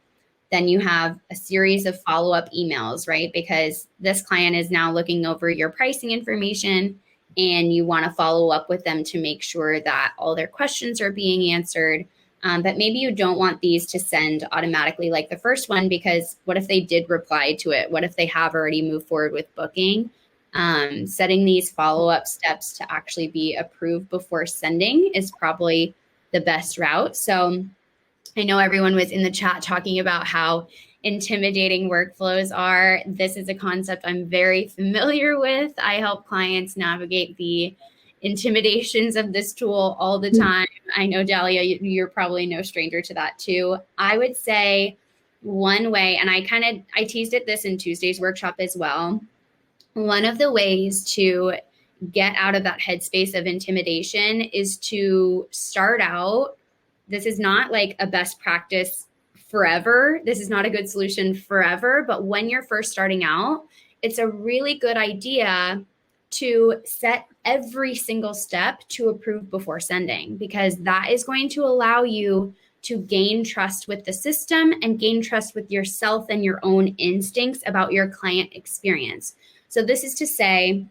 Then you have a series of follow-up emails, right? Because this client is now looking over your pricing information, and you want to follow up with them to make sure that all their questions are being answered. But maybe you don't want these to send automatically like the first one, because what if they did reply to it? What if they have already moved forward with booking? Setting these follow-up steps to actually be approved before sending is probably the best route. So I know everyone was in the chat talking about how intimidating workflows are. This is a concept I'm very familiar with. I help clients navigate the intimidations of this tool all the time. I know, Dahlia, you're probably no stranger to that too. I would say one way, and I teased at this in Tuesday's workshop as well, one of the ways to get out of that headspace of intimidation is to start out. This is not like a best practice forever. This is not a good solution forever. But when you're first starting out, it's a really good idea to set every single step to approve before sending, because that is going to allow you to gain trust with the system and gain trust with yourself and your own instincts about your client experience. So this is to say,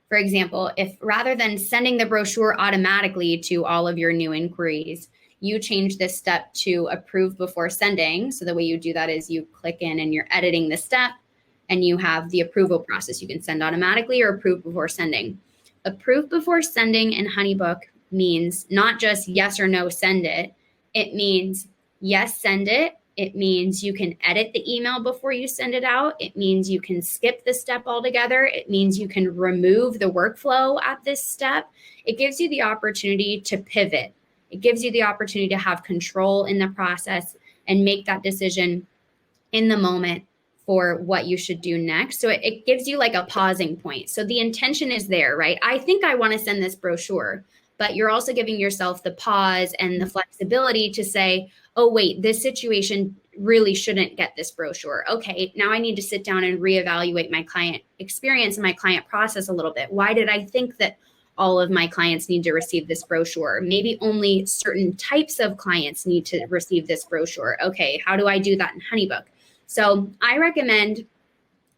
for example, if rather than sending the brochure automatically to all of your new inquiries, you change this step to approve before sending. So the way you do that is you click in and you're editing the step, and you have the approval process. You can send automatically or approve before sending. Approve before sending in HoneyBook means not just yes or no, send it. It means yes, send it. It means you can edit the email before you send it out. It means you can skip the step altogether. It means you can remove the workflow at this step. It gives you the opportunity to pivot. It gives you the opportunity to have control in the process and make that decision in the moment for what you should do next. So it gives you like a pausing point. So the intention is there, right? I think I want to send this brochure, but you're also giving yourself the pause and the flexibility to say, oh, wait, this situation really shouldn't get this brochure. Okay, now I need to sit down and reevaluate my client experience and my client process a little bit. Why did I think that all of my clients need to receive this brochure? Maybe only certain types of clients need to receive this brochure. Okay, how do I do that in HoneyBook? So I recommend,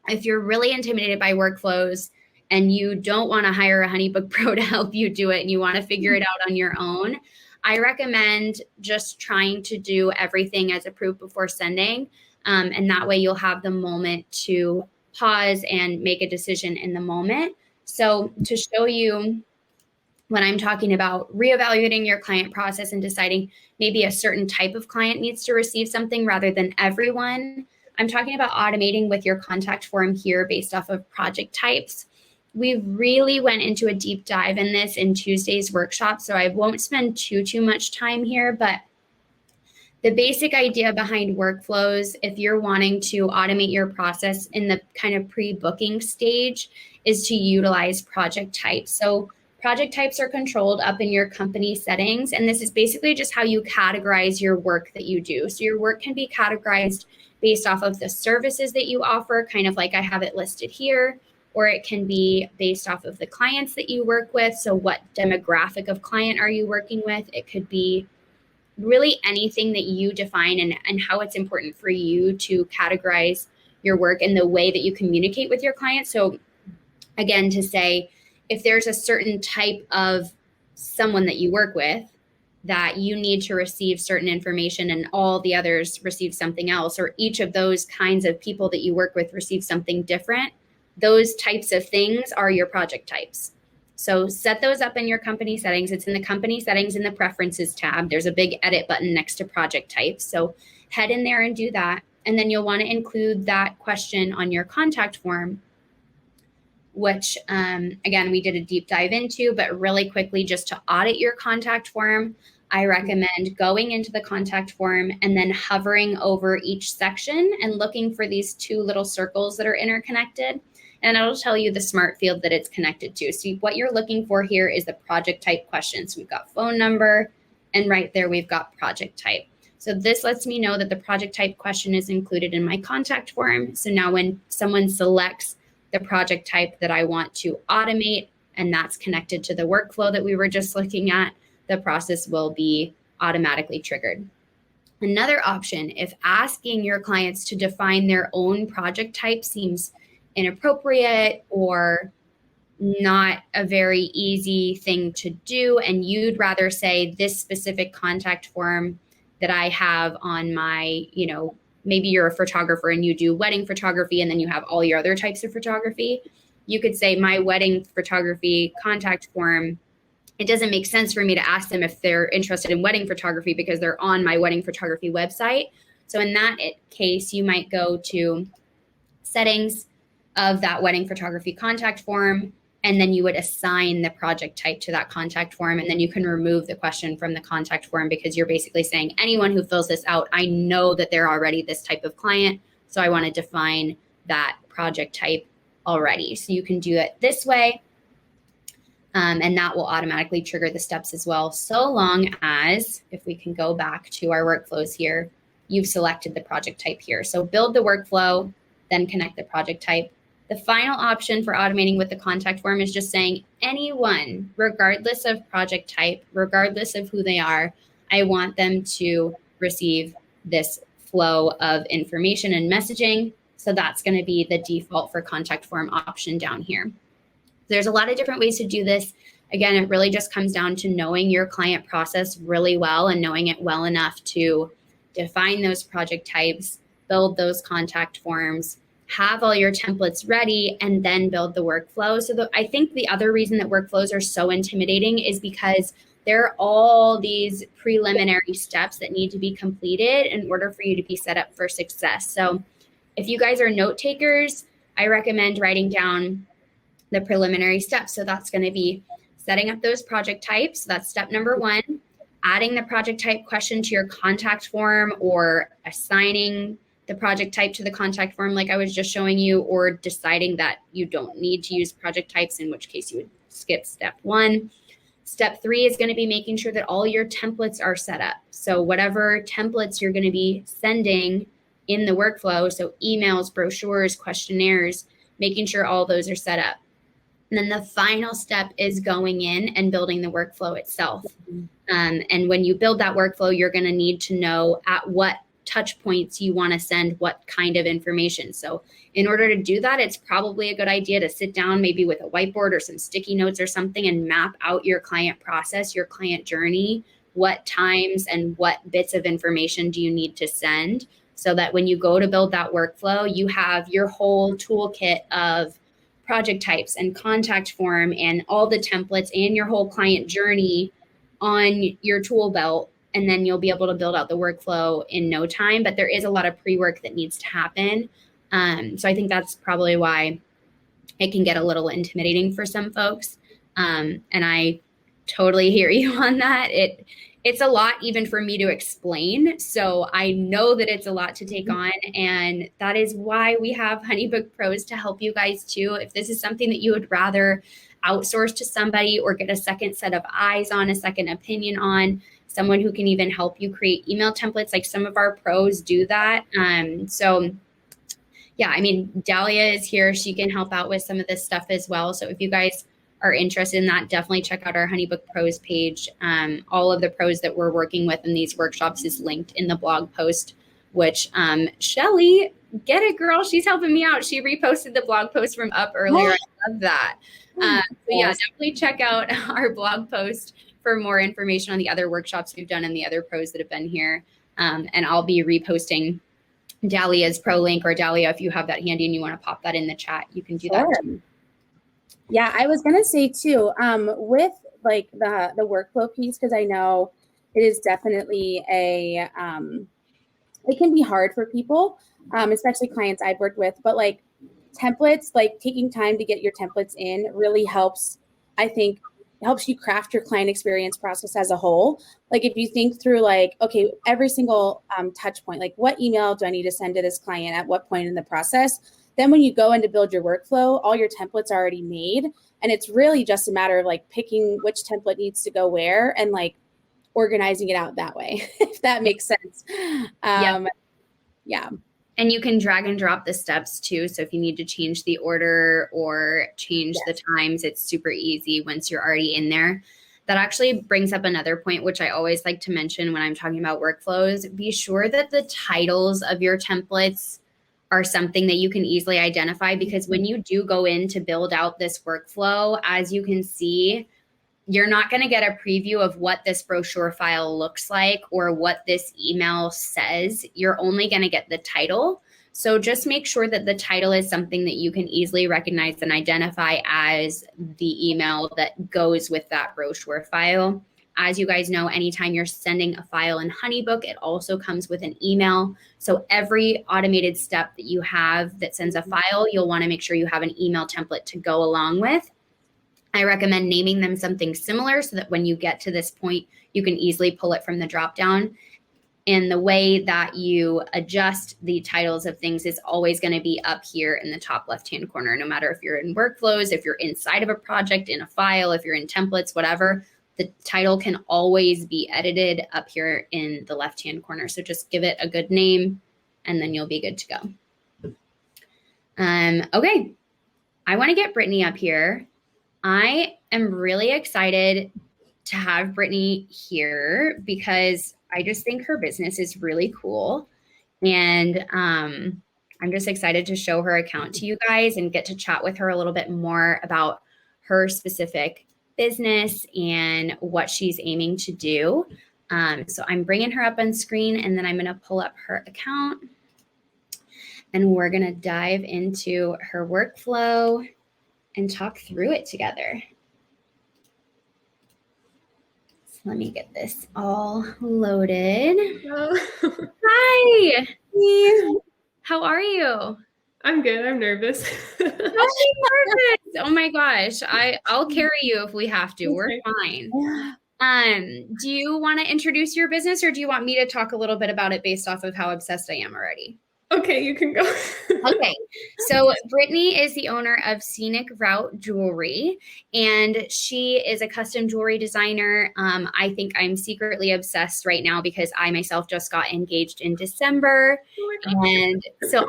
if you're really intimidated by workflows and you don't want to hire a HoneyBook Pro to help you do it and you want to figure it out on your own, I recommend just trying to do everything as approved before sending. And that way you'll have the moment to pause and make a decision in the moment. So to show you, when I'm talking about reevaluating your client process and deciding maybe a certain type of client needs to receive something rather than everyone, I'm talking about automating with your contact form here based off of project types. We really went into a deep dive in this in Tuesday's workshop, so I won't spend too much time here, but the basic idea behind workflows, if you're wanting to automate your process in the kind of pre-booking stage, is to utilize project types. So project types are controlled up in your company settings, and this is basically just how you categorize your work that you do. So your work can be categorized based off of the services that you offer, kind of like I have it listed here, or it can be based off of the clients that you work with. So what demographic of client are you working with? It could be really anything that you define and how it's important for you to categorize your work and the way that you communicate with your clients. So again, to say, if there's a certain type of someone that you work with that you need to receive certain information and all the others receive something else, or each of those kinds of people that you work with receive something different, those types of things are your project types. So set those up in your company settings. It's in the company settings in the preferences tab. There's a big edit button next to project types. So head in there and do that. And then you'll want to include that question on your contact form, which again, we did a deep dive into, but really quickly, just to audit your contact form, I recommend going into the contact form and then hovering over each section and looking for these two little circles that are interconnected. And it'll tell you the smart field that it's connected to. So what you're looking for here is the project type question. So we've got phone number, and right there we've got project type. So this lets me know that the project type question is included in my contact form. So now when someone selects the project type that I want to automate, and that's connected to the workflow that we were just looking at, the process will be automatically triggered. Another option, if asking your clients to define their own project type seems inappropriate or not a very easy thing to do, and you'd rather say this specific contact form that I have on my, maybe you're a photographer and you do wedding photography and then you have all your other types of photography, you could say my wedding photography contact form, it doesn't make sense for me to ask them if they're interested in wedding photography because they're on my wedding photography website. So in that case, you might go to settings of that wedding photography contact form, and then you would assign the project type to that contact form, and then you can remove the question from the contact form because you're basically saying anyone who fills this out, I know that they're already this type of client, so I want to define that project type already. So you can do it this way, and that will automatically trigger the steps as well, so long as, if we can go back to our workflows here, you've selected the project type here. So build the workflow, then connect the project type. The final option for automating with the contact form is just saying anyone, regardless of project type, regardless of who they are, I want them to receive this flow of information and messaging. So that's going to be the default for contact form option down here. There's a lot of different ways to do this. Again, it really just comes down to knowing your client process really well and knowing it well enough to define those project types, build those contact forms, have all your templates ready, and then build the workflow. So I think the other reason that workflows are so intimidating is because there are all these preliminary steps that need to be completed in order for you to be set up for success. So if you guys are note takers, I recommend writing down the preliminary steps. So that's going to be setting up those project types. That's step number one. Adding the project type question to your contact form or assigning the project type to the contact form like I was just showing you, or deciding that you don't need to use project types, in which case you would skip step 1. Step 3 is going to be making sure that all your templates are set up. So whatever templates you're going to be sending in the workflow, so emails, brochures, questionnaires, making sure all those are set up. And then the final step is going in and building the workflow itself. And when you build that workflow, you're going to need to know at what touch points you want to send what kind of information. So in order to do that, it's probably a good idea to sit down maybe with a whiteboard or some sticky notes or something and map out your client process, your client journey, what times and what bits of information do you need to send, so that when you go to build that workflow, you have your whole toolkit of project types and contact form and all the templates and your whole client journey on your tool belt. And then you'll be able to build out the workflow in no time. But there is a lot of pre-work that needs to happen. So I think that's probably why it can get a little intimidating for some folks. And I totally hear you on that. It's a lot even for me to explain. So I know that it's a lot to take on. And that is why we have HoneyBook Pros to help you guys too. If this is something that you would rather outsource to somebody or get a second set of eyes on, a second opinion on, someone who can even help you create email templates, like some of our pros do that. So yeah, I mean, Dahlia is here. She can help out with some of this stuff as well. So if you guys are interested in that, definitely check out our HoneyBook Pros page. All of the pros that we're working with in these workshops is linked in the blog post, which Shelly, get it, girl. She's helping me out. She reposted the blog post from up earlier. I love that. So yeah, definitely check out our blog post for more information on the other workshops we've done and the other pros that have been here. And I'll be reposting Dahlia's pro link, or Dahlia, if you have that handy and you want to pop that in the chat, you can do that too. Yeah, I was going to say too, with like the workflow piece, because I know it is definitely it can be hard for people, especially clients I've worked with, but like templates, like taking time to get your templates in really helps, I think, helps you craft your client experience process as a whole. Like if you think through like, okay, every single touch point, like what email do I need to send to this client at what point in the process? Then when you go in to build your workflow, all your templates are already made. And it's really just a matter of like picking which template needs to go where and like organizing it out that way, if that makes sense. Yeah. And you can drag and drop the steps too. So if you need to change the order or change the times, it's super easy once you're already in there. That actually brings up another point, which I always like to mention when I'm talking about workflows. Be sure that the titles of your templates are something that you can easily identify, because when you do go in to build out this workflow, as you can see, you're not going to get a preview of what this brochure file looks like or what this email says. You're only going to get the title. So just make sure that the title is something that you can easily recognize and identify as the email that goes with that brochure file. As you guys know, anytime you're sending a file in HoneyBook, it also comes with an email. So every automated step that you have that sends a file, you'll want to make sure you have an email template to go along with. I recommend naming them something similar so that when you get to this point, you can easily pull it from the dropdown. And the way that you adjust the titles of things is always going to be up here in the top left-hand corner, no matter if you're in workflows, if you're inside of a project, in a file, if you're in templates, whatever, the title can always be edited up here in the left-hand corner. So just give it a good name and then you'll be good to go. Okay, I want to get Brittany up here. I am really excited to have Brittany here because I just think her business is really cool. And I'm just excited to show her account to you guys and get to chat with her a little bit more about her specific business and what she's aiming to do. So I'm bringing her up on screen and then I'm going to pull up her account and we're going to dive into her workflow and talk through it together. So let me get this all loaded. Hi. How are you? I'm good. I'm nervous. Don't be nervous. Oh my gosh. I'll carry you if we have to. We're fine. Do you want to introduce your business or do you want me to talk a little bit about it based off of how obsessed I am already? Okay, you can go. Okay, so Brittany is the owner of Scenic Route Jewelry, and she is a custom jewelry designer. I think I'm secretly obsessed right now because I myself just got engaged in December, Oh my gosh. and so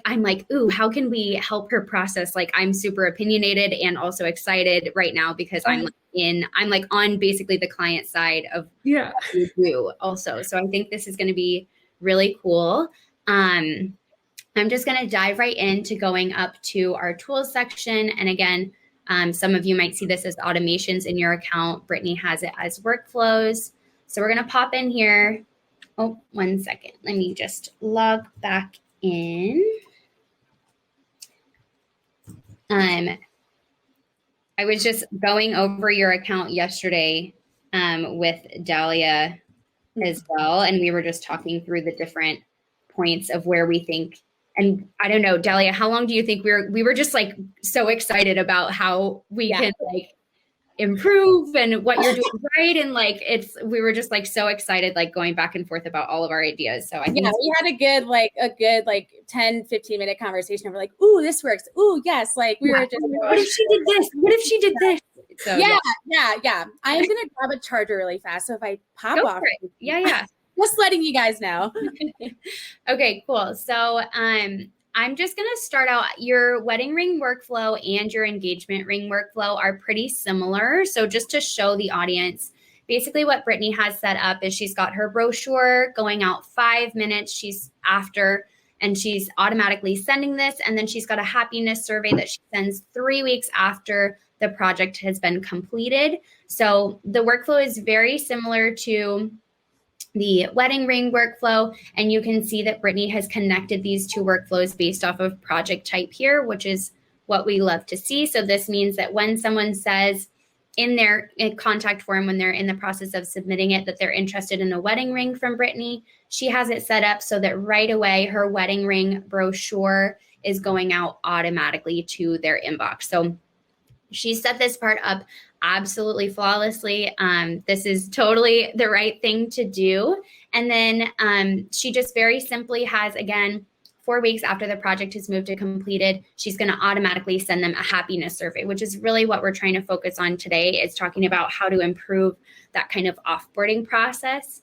I'm like, ooh, how can we help her process? Like, I'm super opinionated and also excited right now because I'm like on basically the client side of Yeah. what we do also. So I think this is going to be really cool. I'm just going to dive right into going up to our tools section. And again, some of you might see this as automations in your account. Brittany has it as workflows. So we're going to pop in here. Oh, 1 second. Let me just log back in. I was just going over your account yesterday with Dahlia as well. And we were just talking through the different points of where we think. And I don't know, Dahlia, how long do you think we were just like so excited about how we can like improve and what you're doing right. And like, we were just like so excited, like going back and forth about all of our ideas. So I think we had a good 10, 15 minute conversation. We're like, ooh, this works. Ooh, yes. Like we were just, what if she did this? What if she did this? So, yeah. I'm going to grab a charger really fast. So if I pop go off. for it. Yeah. Just letting you guys know. Okay, cool. So I'm just going to start out. Your wedding ring workflow and your engagement ring workflow are pretty similar. So just to show the audience, basically what Brittany has set up is she's got her brochure going out 5 minutes. She's after, and she's automatically sending this. And then she's got a happiness survey that she sends 3 weeks after the project has been completed. So the workflow is very similar to the wedding ring workflow. And you can see that Brittany has connected these two workflows based off of project type here, which is what we love to see. So this means that when someone says in their contact form, when they're in the process of submitting it, that they're interested in a wedding ring from Brittany, she has it set up so that right away her wedding ring brochure is going out automatically to their inbox. So she set this part up absolutely flawlessly. This is totally the right thing to do. And then she just very simply has, again, 4 weeks after the project is moved to completed, she's going to automatically send them a happiness survey, which is really what we're trying to focus on today, is talking about how to improve that kind of offboarding process.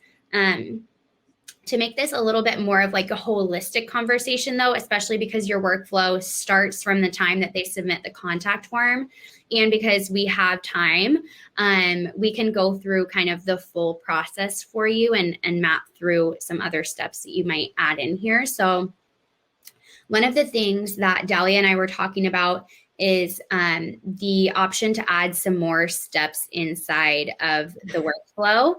To make this a little bit more of like a holistic conversation though, especially because your workflow starts from the time that they submit the contact form. And because we have time, we can go through kind of the full process for you and map through some other steps that you might add in here. So one of the things that Dahlia and I were talking about is the option to add some more steps inside of the workflow.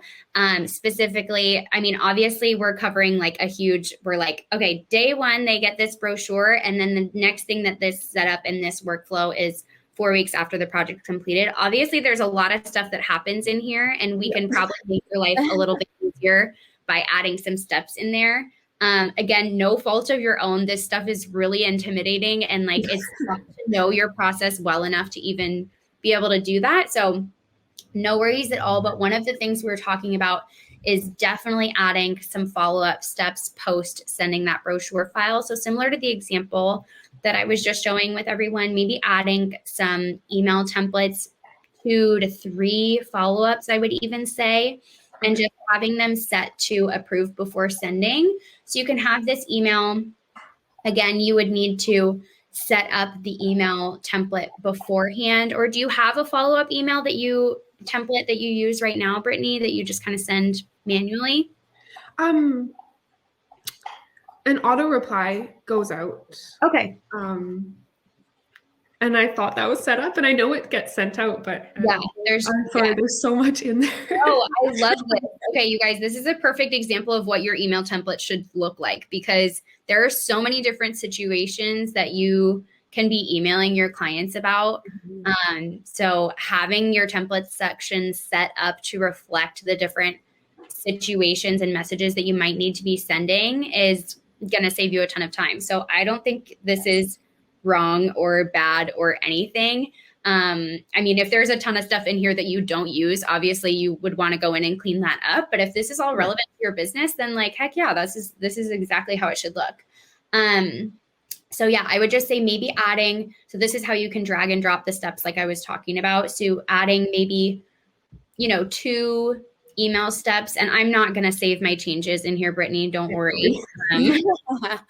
Specifically, I mean, obviously we're covering like we're like, okay, day one, they get this brochure. And then the next thing that this setup in this workflow is 4 weeks after the project completed. Obviously, there's a lot of stuff that happens in here, and we can probably make your life a little bit easier by adding some steps in there. Again, no fault of your own. This stuff is really intimidating, and like it's tough to know your process well enough to even be able to do that. So no worries at all. But one of the things we were talking about is definitely adding some follow-up steps post sending that brochure file. So similar to the example that I was just showing with everyone, maybe adding some email templates, 2 to 3 follow-ups, I would even say, and just having them set to approve before sending. So you can have this email. Again, you would need to set up the email template beforehand. Or do you have a follow-up email template that you use right now, Brittany, that you just kind of send manually? An auto reply goes out. Okay. And I thought that was set up, and I know it gets sent out, but there's so much in there. Oh, I love this. Okay, you guys, this is a perfect example of what your email template should look like, because there are so many different situations that you can be emailing your clients about. So having your template section set up to reflect the different situations and messages that you might need to be sending is going to save you a ton of time. So I don't think this is wrong or bad or anything. I mean, if there's a ton of stuff in here that you don't use, obviously you would want to go in and clean that up. But if this is all relevant to your business, then like, heck yeah, this is exactly how it should look. So yeah, I would just say maybe adding, so this is how you can drag and drop the steps like I was talking about. So adding maybe, 2 email steps, and I'm not going to save my changes in here, Brittany, don't worry. But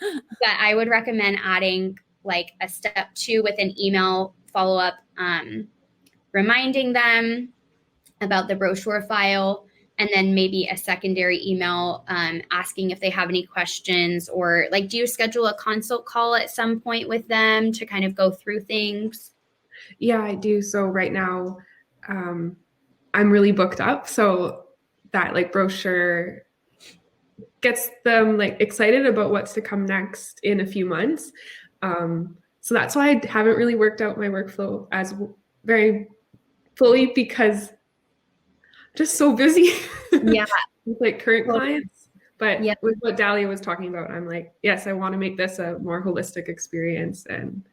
I would recommend adding like a step 2 with an email follow-up, reminding them about the brochure file, and then maybe a secondary email asking if they have any questions, or like, do you schedule a consult call at some point with them to kind of go through things? Yeah, I do. So right now, I'm really booked up. So that like brochure gets them like excited about what's to come next in a few months. So that's why I haven't really worked out my workflow as very fully, because I'm just so busy. Yeah. With like current clients. But Yeah. with what Dahlia was talking about, I'm like, yes, I want to make this a more holistic experience and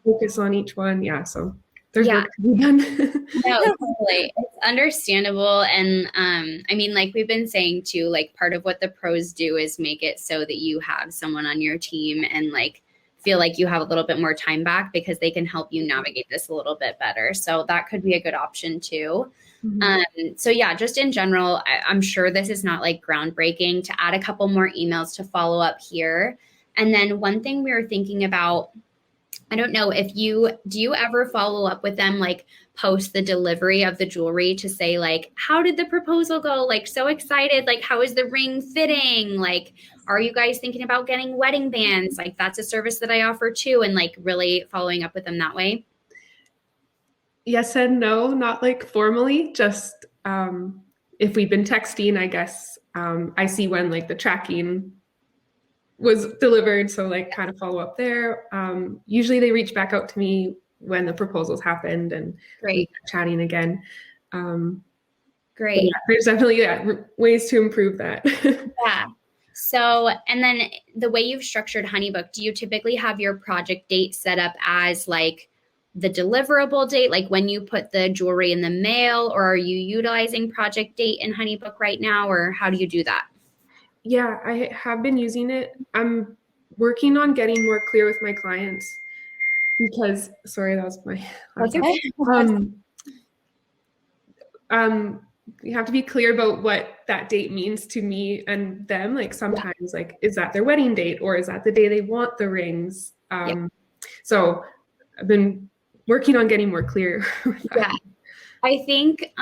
focus on each one. Yeah. So there's work to be done. No, totally. It's understandable. And I mean, like we've been saying too, like part of what the pros do is make it so that you have someone on your team and like feel like you have a little bit more time back, because they can help you navigate this a little bit better. So that could be a good option too. So yeah, just in general, I'm sure this is not like groundbreaking to add a couple more emails to follow up here. And then one thing we were thinking about, I don't know if do you ever follow up with them, like post the delivery of the jewelry to say like, how did the proposal go? Like, so excited. Like, how is the ring fitting? Like, are you guys thinking about getting wedding bands? Like, that's a service that I offer too. And like really following up with them that way. Yes and no, not like formally, just if we've been texting, I guess I see when like the tracking was delivered, so like kind of follow up there. Usually they reach back out to me when the proposals happened and we chatting again. Great. Yeah, there's definitely ways to improve that. Yeah. So, and then the way you've structured HoneyBook, do you typically have your project date set up as like the deliverable date, like when you put the jewelry in the mail, or are you utilizing project date in HoneyBook right now, or how do you do that? Yeah, I have been using it. I'm working on getting more clear with my clients because, sorry, that was my. You have to be clear about what that date means to me and them. Like sometimes, like, is that their wedding date, or is that the day they want the rings? So I've been working on getting more clear with that. Yeah, I think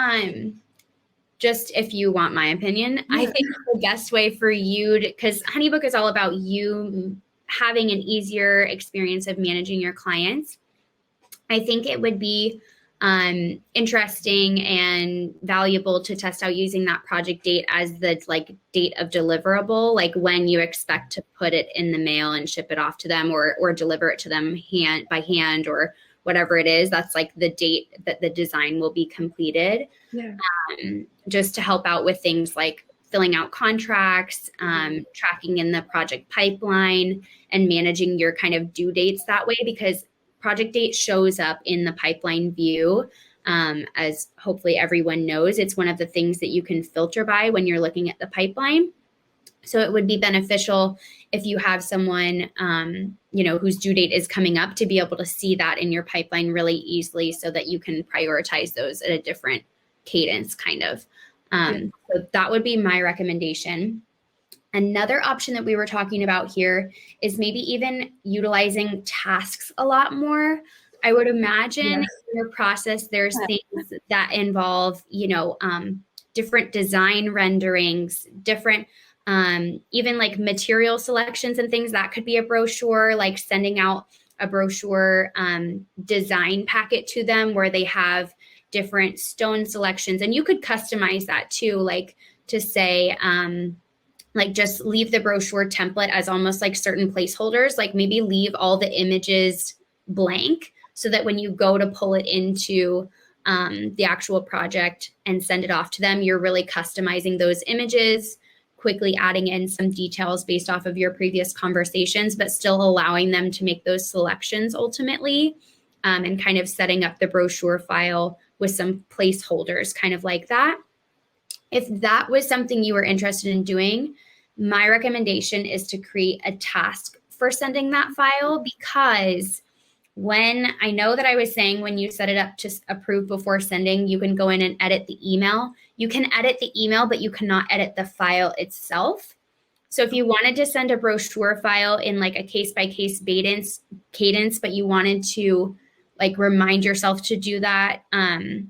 just if you want my opinion, I think the best way for you, because HoneyBook is all about you having an easier experience of managing your clients. I think it would be interesting and valuable to test out using that project date as the like date of deliverable, like when you expect to put it in the mail and ship it off to them, or deliver it to them by hand or whatever it is. That's like the date that the design will be completed. Just to help out with things like filling out contracts, tracking in the project pipeline, and managing your kind of due dates that way, because project date shows up in the pipeline view. As hopefully everyone knows, it's one of the things that you can filter by when you're looking at the pipeline. So it would be beneficial if you have someone, whose due date is coming up, to be able to see that in your pipeline really easily, so that you can prioritize those at a different cadence kind of. So that would be my recommendation. Another option that we were talking about here is maybe even utilizing tasks a lot more. I would imagine in your process, there's things that involve, different design renderings, different even like material selections and things. That could be a brochure, like sending out a brochure design packet to them where they have different stone selections. And you could customize that too, like to say, like just leave the brochure template as almost like certain placeholders, like maybe leave all the images blank, so that when you go to pull it into the actual project and send it off to them, you're really customizing those images, quickly adding in some details based off of your previous conversations, but still allowing them to make those selections ultimately, and kind of setting up the brochure file with some placeholders, kind of like that. If that was something you were interested in doing, my recommendation is to create a task for sending that file, because when I know that I was saying when you set it up to approve before sending, you can go in and edit the email. You can edit the email, but you cannot edit the file itself. So if you wanted to send a brochure file in like a case-by-case cadence, but you wanted to like remind yourself to do that and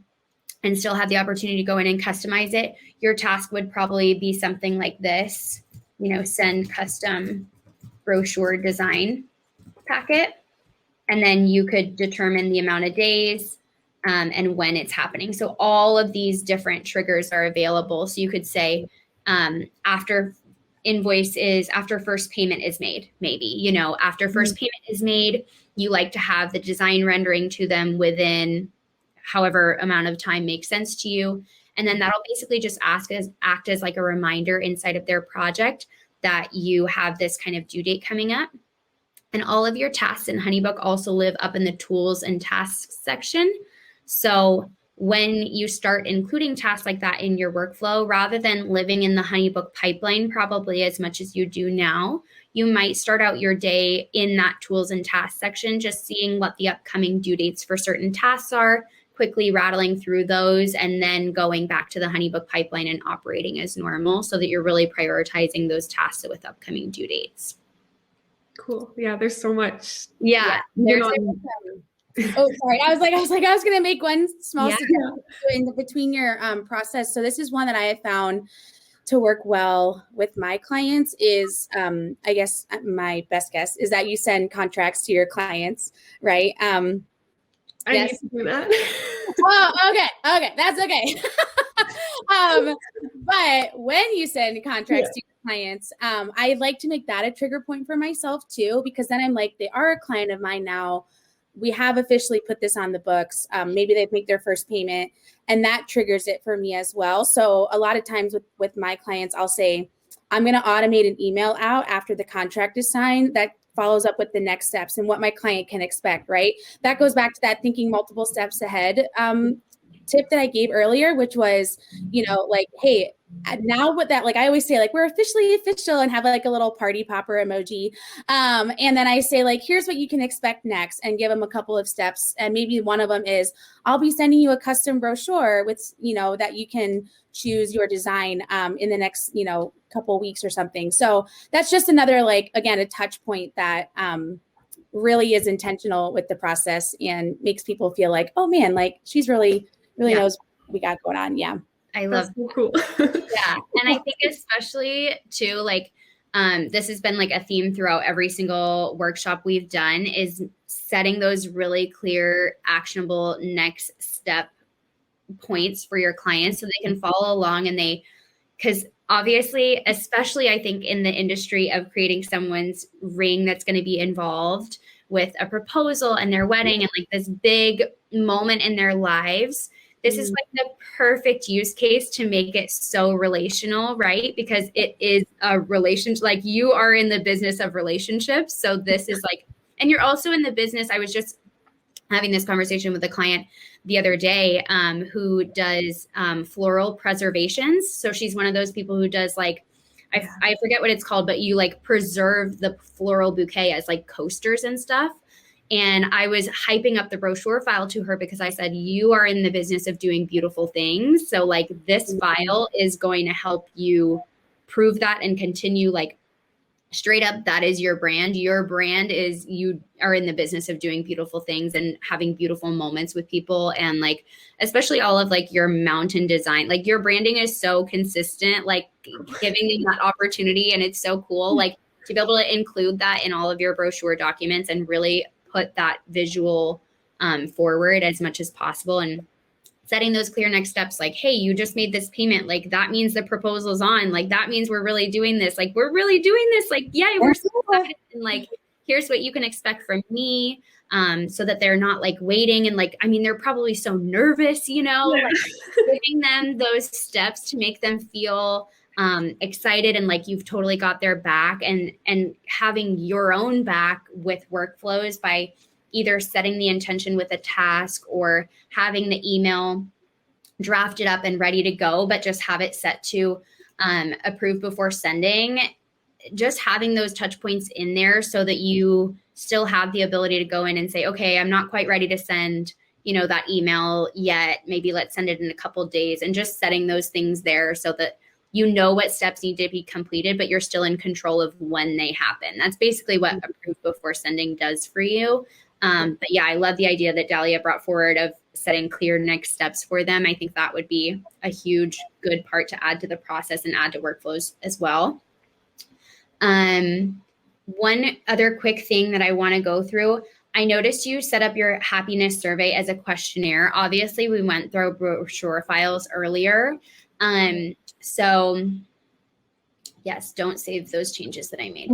still have the opportunity to go in and customize it, your task would probably be something like this, send custom brochure design packet. And then you could determine the amount of days and when it's happening. So all of these different triggers are available. So you could say after first payment is made, maybe, after first payment is made, you like to have the design rendering to them within however amount of time makes sense to you. And then that'll basically just act as like a reminder inside of their project that you have this kind of due date coming up. And all of your tasks in HoneyBook also live up in the tools and tasks section. So when you start including tasks like that in your workflow, rather than living in the HoneyBook pipeline, probably as much as you do now, you might start out your day in that tools and tasks section, just seeing what the upcoming due dates for certain tasks are, quickly rattling through those, and then going back to the HoneyBook pipeline and operating as normal so that you're really prioritizing those tasks with upcoming due dates. Cool. Yeah, there's so much. Yeah. Oh, sorry. I was going to make one small suggestion in between your process. So this is one that I have found to work well with my clients is, I guess my best guess is that you send contracts to your clients, right? I need to do that. Oh, okay. That's okay. But when you send contracts to your clients, I like to make that a trigger point for myself too, because then I'm like, they are a client of mine now. We have officially put this on the books. Maybe they've made their first payment, and that triggers it for me as well. So a lot of times with my clients, I'll say, I'm going to automate an email out after the contract is signed that follows up with the next steps and what my client can expect, right? That goes back to that thinking multiple steps ahead tip that I gave earlier, which was, like, hey, now with that, like I always say, like, we're officially official, and have like a little party popper emoji. And then I say, like, here's what you can expect next, and give them a couple of steps. And maybe one of them is, I'll be sending you a custom brochure with, that you can choose your design in the next, couple weeks or something. So that's just another, like, again, a touch point that really is intentional with the process and makes people feel like, oh man, like she's really knows what we got going on. Yeah. I love That's so cool. Yeah. And I think especially too, like, this has been like a theme throughout every single workshop we've done, is setting those really clear, actionable next step points for your clients so they can follow along. And because obviously, especially I think in the industry of creating someone's ring that's going to be involved with a proposal and their wedding and like this big moment in their lives, this is like the perfect use case to make it so relational, right? Because it is a relationship, like you are in the business of relationships. So this is like, and you're also in the business. I was just having this conversation with a client the other day who does floral preservations. So she's one of those people who does like, I forget what it's called, but you like preserve the floral bouquet as like coasters and stuff. And I was hyping up the brochure file to her because I said, you are in the business of doing beautiful things. So like this file is going to help you prove that and continue, like, straight up, that is your brand. Your brand is, you are in the business of doing beautiful things and having beautiful moments with people. And like, especially all of like your mountain design, like your branding is so consistent, like giving them that opportunity. And it's so cool, like to be able to include that in all of your brochure documents and really put that visual forward as much as possible, and setting those clear next steps, like, hey, you just made this payment. Like that means the proposal's on. Like that means we're really doing this. Like we're really doing this. Like, yeah, we're so excited. And like, here's what you can expect from me. So that they're not like waiting. And like, I mean, they're probably so nervous, like giving them those steps to make them feel excited and like you've totally got their back, and having your own back with workflows by either setting the intention with a task or having the email drafted up and ready to go, but just have it set to approve before sending. just having those touch points in there so that you still have the ability to go in and say, okay, I'm not quite ready to send, that email yet. Maybe let's send it in a couple of days, and just setting those things there so that what steps need to be completed, but you're still in control of when they happen. That's basically what approve before sending does for you. But yeah, I love the idea that Dahlia brought forward of setting clear next steps for them. I think that would be a huge, good part to add to the process and add to workflows as well. One other quick thing that I want to go through, I noticed you set up your happiness survey as a questionnaire. Obviously, we went through brochure files earlier. So yes, don't save those changes that I made.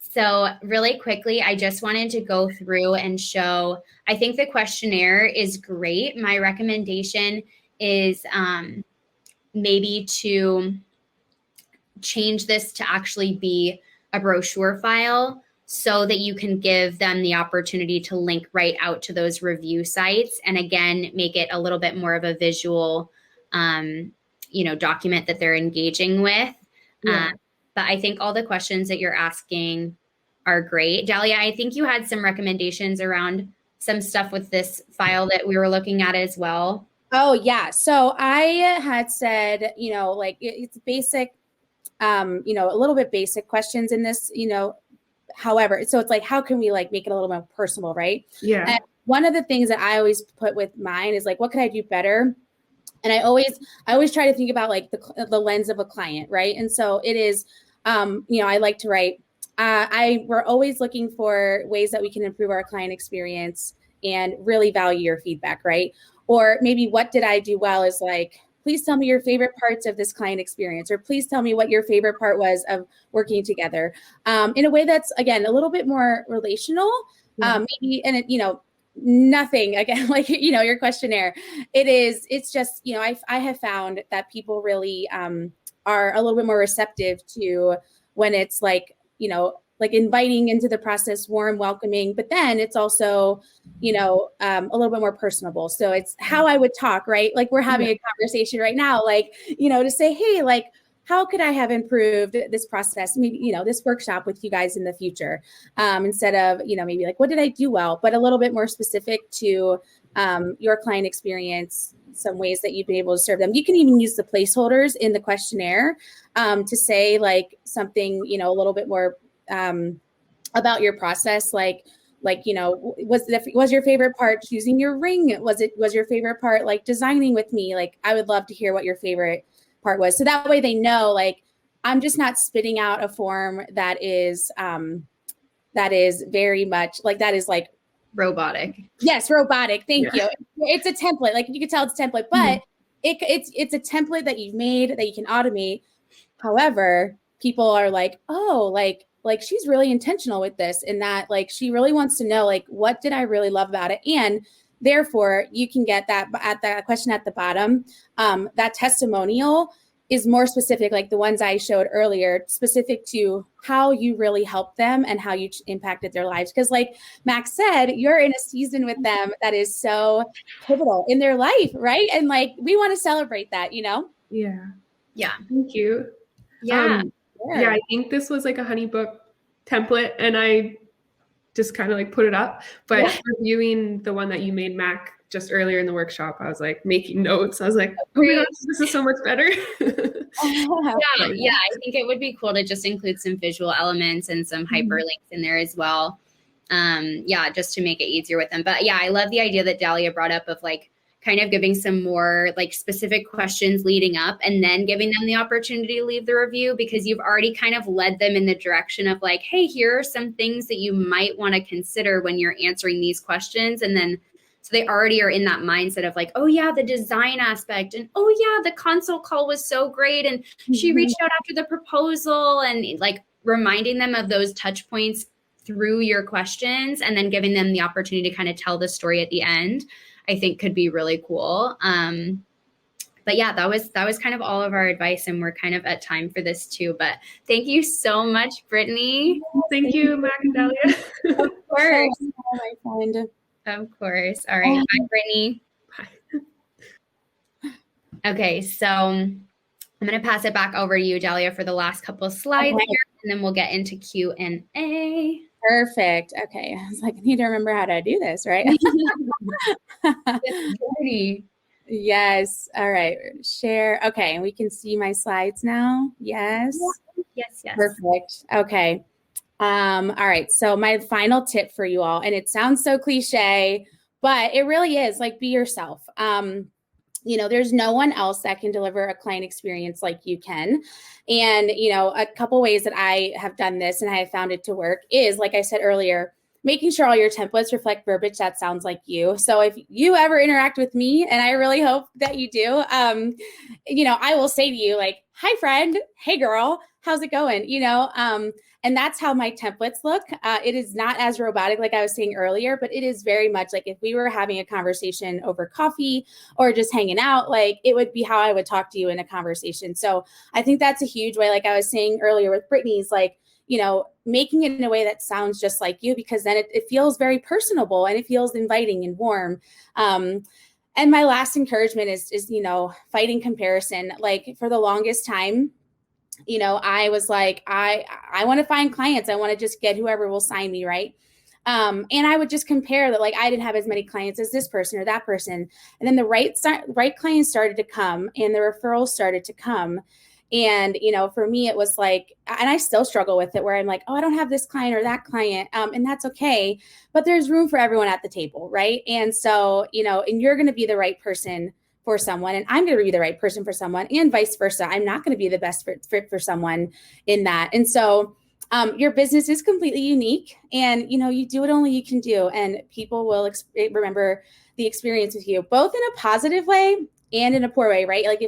So really quickly, I just wanted to go through and show, I think the questionnaire is great. My recommendation is maybe to change this to actually be a brochure file so that you can give them the opportunity to link right out to those review sites. And again, make it a little bit more of a visual, document that they're engaging with. Yeah. But I think all the questions that you're asking are great. Dahlia, I think you had some recommendations around some stuff with this file that we were looking at as well. Oh, yeah. So I had said, it's basic, a little bit basic questions in this, however, so it's like, how can we make it a little more personal, right? Yeah. And one of the things that I always put with mine is what could I do better? And I always try to think about the lens of a client, right? And so it is, I like to write, we're always looking for ways that we can improve our client experience and really value your feedback, right? Or maybe what did I do well is please tell me your favorite parts of this client experience, or please tell me what your favorite part was of working together, in a way that's, again, a little bit more relational, maybe, and nothing again, your questionnaire. It's just, I have found that people really are a little bit more receptive to when it's inviting into the process, warm, welcoming, but then it's also, a little bit more personable. So it's how I would talk, right? We're having a conversation right now, to say, hey, how could I have improved this process? Maybe, this workshop with you guys in the future, instead of, maybe what did I do well, but a little bit more specific to your client experience, some ways that you've been able to serve them. You can even use the placeholders in the questionnaire to say something, a little bit more about your process, was your favorite part choosing your ring? Was your favorite part designing with me? I would love to hear what your favorite part was. So that way they know, I'm just not spitting out a form that is very much that is robotic. Yes, robotic. Thank you. It's a template. You can tell it's a template, but it's a template that you've made that you can automate. However, people are she's really intentional with this, and that she really wants to know what did I really love about it, and therefore you can get that at the question at the bottom. That testimonial is more specific, the ones I showed earlier, specific to how you really helped them and how you impacted their lives. Because Max said, you're in a season with them that is so pivotal in their life, right? And we want to celebrate that, Yeah. Yeah. Thank you. Yeah. Yeah, I think this was a HoneyBook template, and I just kind of put it up. But reviewing the one that you made, Mac, just earlier in the workshop, I was making notes. I was oh my gosh, this is so much better. Yeah, I think it would be cool to just include some visual elements and some hyperlinks in there as well. Just to make it easier with them. But yeah, I love the idea that Dahlia brought up of kind of giving some more specific questions leading up, and then giving them the opportunity to leave the review, because you've already kind of led them in the direction of hey, here are some things that you might want to consider when you're answering these questions. And then, so they already are in that mindset of oh yeah, the design aspect, and oh yeah, the console call was so great, and she reached out after the proposal, and reminding them of those touch points through your questions, and then giving them the opportunity to kind of tell the story at the end, I think could be really cool. But yeah, that was kind of all of our advice, and we're kind of at time for this too. But thank you so much, Brittany. Thank you, Mac and Dahlia. Of course. My friend. Of course. All right. Bye, Brittany. Bye. Okay, so I'm going to pass it back over to you, Dahlia, for the last couple of slides Okay. here, and then we'll get into Q&A. Perfect. Okay. I was like, I need to remember how to do this, right? Yes. All right. Share. Okay. We can see my slides now. Yes. Yes. Perfect. Okay. All right. So my final tip for you all, and it sounds so cliche, but it really is, like, be yourself. There's no one else that can deliver a client experience like you can. And, a couple ways that I have done this and I have found it to work is, like I said earlier, making sure all your templates reflect verbiage that sounds like you. So if you ever interact with me, and I really hope that you do, I will say to you, like, hi, friend. Hey, girl. How's it going? And that's how my templates look. It is not as robotic, like I was saying earlier, but it is very much like if we were having a conversation over coffee or just hanging out, like, it would be how I would talk to you in a conversation. So I think that's a huge way, like I was saying earlier with Brittany's, like, making it in a way that sounds just like you, because then it feels very personable and it feels inviting and warm. And my last encouragement is, fighting comparison. Like, for the longest time, I was like, I want to find clients. I want to just get whoever will sign me, right? And I would just compare that, like, I didn't have as many clients as this person or that person. And then the right clients started to come and the referrals started to come. And, for me, it was like, and I still struggle with it, where I'm like, oh, I don't have this client or that client. And that's okay. But there's room for everyone at the table, right? And so, and you're going to be the right person for someone, and I'm going to be the right person for someone, and vice versa. I'm not going to be the best fit for someone in that. And so your business is completely unique, and, you do what only you can do, and people will remember the experience with you, both in a positive way and in a poor way, right? Like,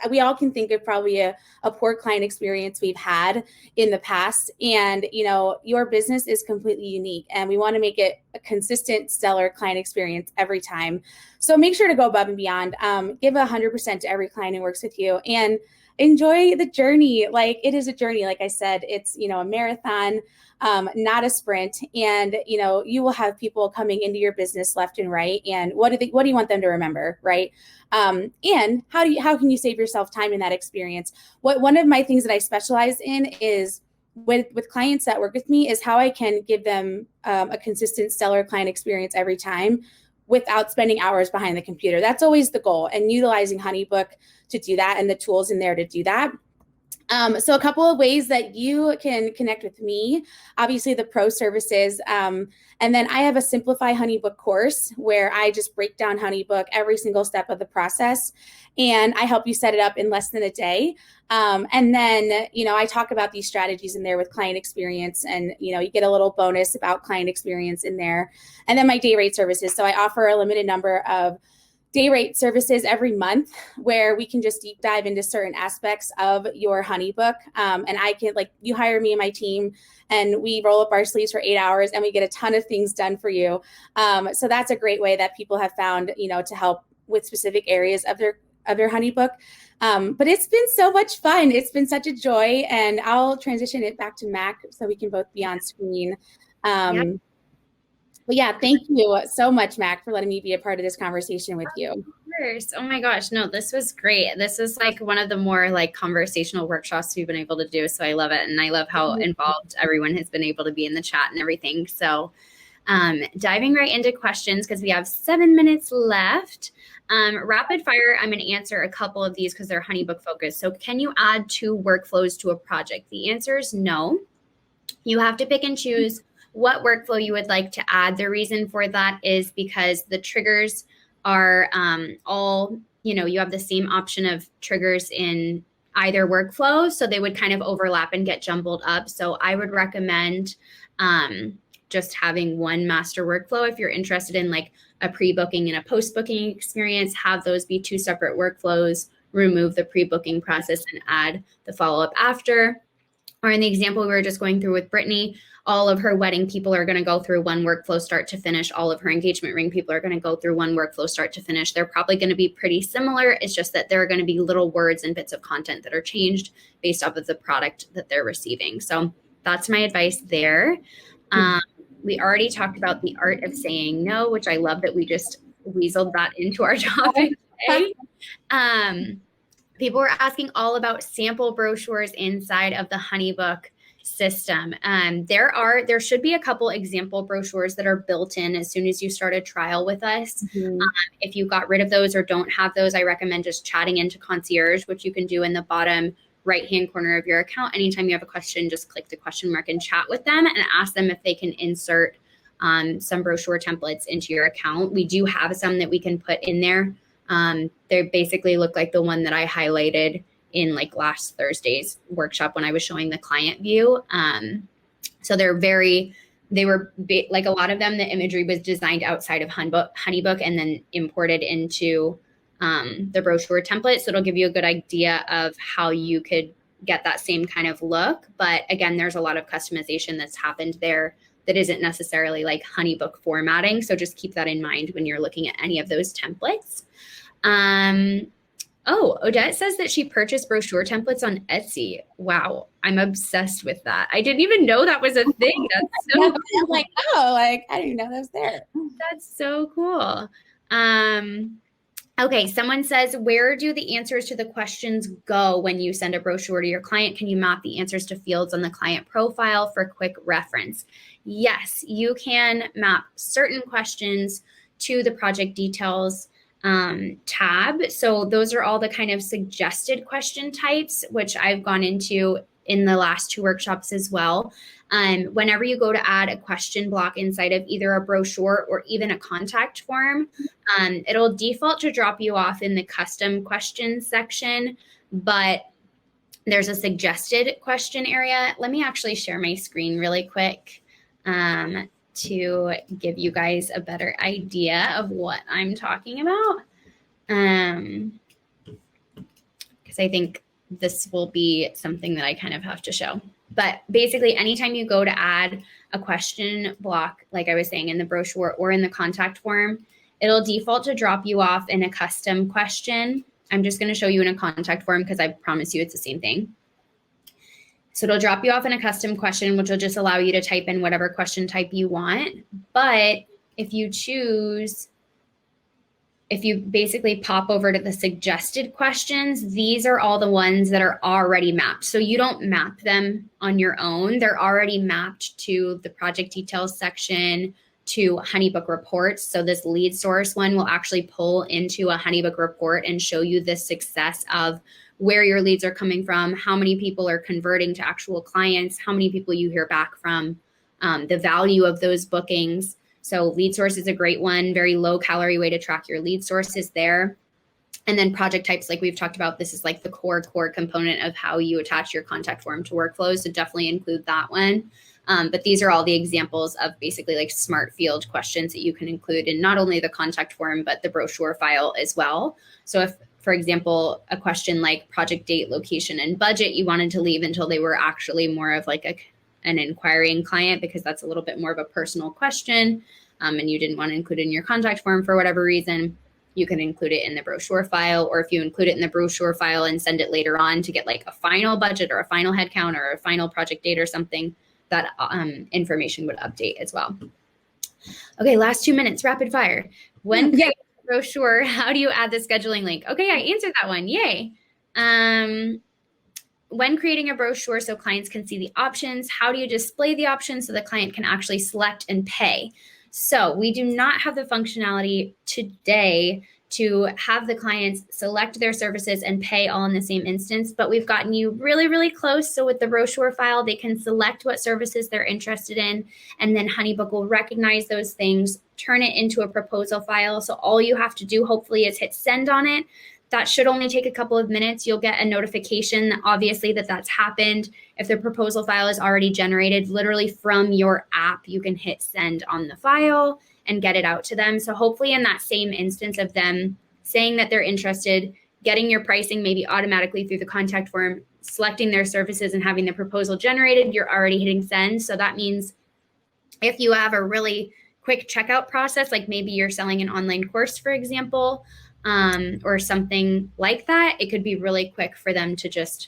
we all can think of probably a poor client experience we've had in the past, and, your business is completely unique, and we want to make it a consistent, stellar client experience every time. So make sure to go above and beyond. Give 100% to every client who works with you, and enjoy the journey. Like, it is a journey. Like I said, it's, a marathon, not a sprint. And, you will have people coming into your business left and right. And what do you want them to remember? Right. And how can you save yourself time in that experience? One of my things that I specialize in is with clients that work with me is how I can give them a consistent, stellar client experience every time without spending hours behind the computer. That's always the goal, and utilizing HoneyBook to do that and the tools in there to do that. So a couple of ways that you can connect with me, obviously the pro services. And then I have a Simplify HoneyBook course where I just break down HoneyBook every single step of the process. And I help you set it up in less than a day. And then, I talk about these strategies in there with client experience, and, you get a little bonus about client experience in there. And then my day rate services. So I offer a limited number of day rate services every month where we can just deep dive into certain aspects of your HoneyBook. And I can, like, you hire me and my team, and we roll up our sleeves for 8 hours and we get a ton of things done for you. So that's a great way that people have found, to help with specific areas of their HoneyBook. But it's been so much fun. It's been such a joy, and I'll transition it back to Mac so we can both be on screen. But yeah, thank you so much, Mac, for letting me be a part of this conversation with you. Of course. Oh my gosh. No, this was great. This is like one of the more like conversational workshops we've been able to do. So I love it. And I love how involved everyone has been able to be in the chat and everything. So diving right into questions, because we have 7 minutes left. Rapid fire, I'm going to answer a couple of these because they're HoneyBook focused. So can you add 2 workflows to a project? The answer is no. You have to pick and choose what workflow you would like to add. The reason for that is because the triggers are all, you have the same option of triggers in either workflow. So they would kind of overlap and get jumbled up. So I would recommend just having one master workflow. If you're interested in like a pre-booking and a post-booking experience, have those be 2 separate workflows, remove the pre-booking process and add the follow-up after. Or in the example we were just going through with Brittany, all of her wedding people are going to go through one workflow start to finish. All of her engagement ring people are going to go through one workflow start to finish. They're probably going to be pretty similar. It's just that there are going to be little words and bits of content that are changed based off of the product that they're receiving. So that's my advice there. We already talked about the art of saying no, which I love that we just weaseled that into our topic today. People were asking all about sample brochures inside of the HoneyBook system. There should be a couple example brochures that are built in as soon as you start a trial with us. If you got rid of those or don't have those, I recommend just chatting into Concierge, which you can do in the bottom right-hand corner of your account. Anytime you have a question, just click the question mark and chat with them and ask them if they can insert some brochure templates into your account. We do have some that we can put in there. They basically look like the one that I highlighted in like last Thursday's workshop when I was showing the client view. So like a lot of them, the imagery was designed outside of HoneyBook and then imported into the brochure template. So it'll give you a good idea of how you could get that same kind of look. But again, there's a lot of customization that's happened there that isn't necessarily like HoneyBook formatting. So just keep that in mind when you're looking at any of those templates. Odette says that she purchased brochure templates on Etsy. Wow, I'm obsessed with that. I didn't even know that was a thing. That's so Yeah, cool. I'm like, oh, like I didn't know that was there. That's so cool. Okay, someone says, where do the answers to the questions go when you send a brochure to your client? Can you map the answers to fields on the client profile for quick reference? Yes, you can map certain questions to the project details tab. So those are all the kind of suggested question types, which I've gone into in the last 2 workshops as well. Whenever you go to add a question block inside of either a brochure or even a contact form, it'll default to drop you off in the custom questions section, but there's a suggested question area. Let me actually share my screen really quick to give you guys a better idea of what I'm talking about. Because I think this will be something that I kind of have to show. But basically, anytime you go to add a question block, like I was saying, in the brochure or in the contact form, it'll default to drop you off in a custom question. I'm just going to show you in a contact form because I promise you it's the same thing. So it'll drop you off in a custom question, which will just allow you to type in whatever question type you want. But if you basically pop over to the suggested questions, these are all the ones that are already mapped. So you don't map them on your own. They're already mapped to the project details section, to HoneyBook reports. So this lead source one will actually pull into a HoneyBook report and show you the success of where your leads are coming from, how many people are converting to actual clients, how many people you hear back from, the value of those bookings. So lead source is a great one, very low calorie way to track your lead sources there. And then project types, like we've talked about, this is like the core component of how you attach your contact form to workflows. So definitely include that one. But these are all the examples of basically like smart field questions that you can include in not only the contact form, but the brochure file as well. So if, for example, a question like project date, location, and budget, you wanted to leave until they were actually more of like an inquiring client, because that's a little bit more of a personal question, and you didn't want to include it in your contact form for whatever reason, you can include it in the brochure file. Or if you include it in the brochure file and send it later on to get like a final budget or a final headcount or a final project date or something, that information would update as well. Okay, last 2 minutes, rapid fire. When creating a brochure, how do you add the scheduling link? Okay, I answered that one. Yay. When creating a brochure so clients can see the options, how do you display the options so the client can actually select and pay? So we do not have the functionality today to have the clients select their services and pay all in the same instance, but we've gotten you really, really close. So with the brochure file, they can select what services they're interested in, and then HoneyBook will recognize those things, turn it into a proposal file. So all you have to do, hopefully, is hit send on it. That should only take a couple of minutes. You'll get a notification, obviously, that that's happened. If the proposal file is already generated, literally from your app, you can hit send on the file and get it out to them. So hopefully in that same instance of them saying that they're interested, getting your pricing maybe automatically through the contact form, selecting their services and having the proposal generated, you're already hitting send. So that means if you have a really quick checkout process, like maybe you're selling an online course, for example, or something like that, it could be really quick for them to just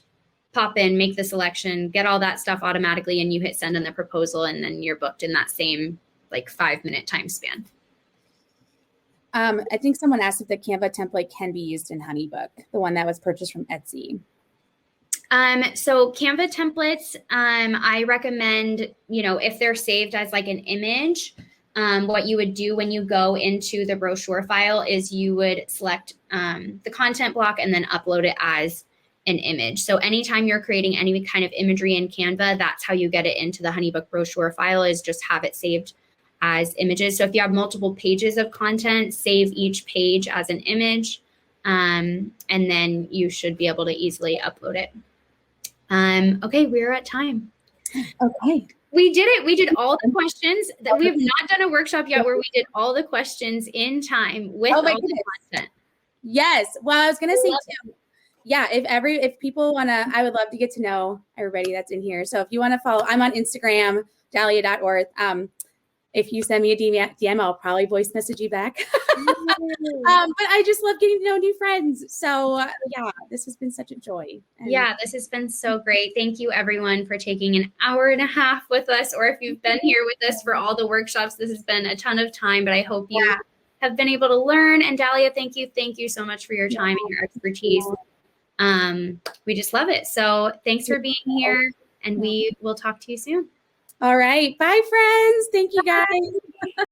pop in, make the selection, get all that stuff automatically, and you hit send on the proposal, and then you're booked in that same like 5-minute time span. I think someone asked if the Canva template can be used in HoneyBook, the one that was purchased from Etsy. So Canva templates, I recommend, if they're saved as like an image, what you would do when you go into the brochure file is you would select the content block and then upload it as an image. So anytime you're creating any kind of imagery in Canva, that's how you get it into the HoneyBook brochure file, is just have it saved as images. So if you have multiple pages of content, save each page as an image, and then you should be able to easily upload it. Okay, we're at time. Okay. We did it. We did all the questions. That we have not done a workshop yet where we did all the questions in time with all the content. Yes. Well, I was going to say too, yeah, if people want to, I would love to get to know everybody that's in here. So if you want to follow, I'm on Instagram, Dahlia.Orth. If you send me a DM, I'll probably voice message you back. But I just love getting to know new friends. So yeah, this has been such a joy. And yeah, this has been so great. Thank you everyone for taking an hour and a half with us, or if you've been here with us for all the workshops, this has been a ton of time, but I hope you have been able to learn. And Dahlia, thank you so much for your time and your expertise. We just love it. So thanks for being here, and we will talk to you soon. All right. Bye, friends. Thank you, guys.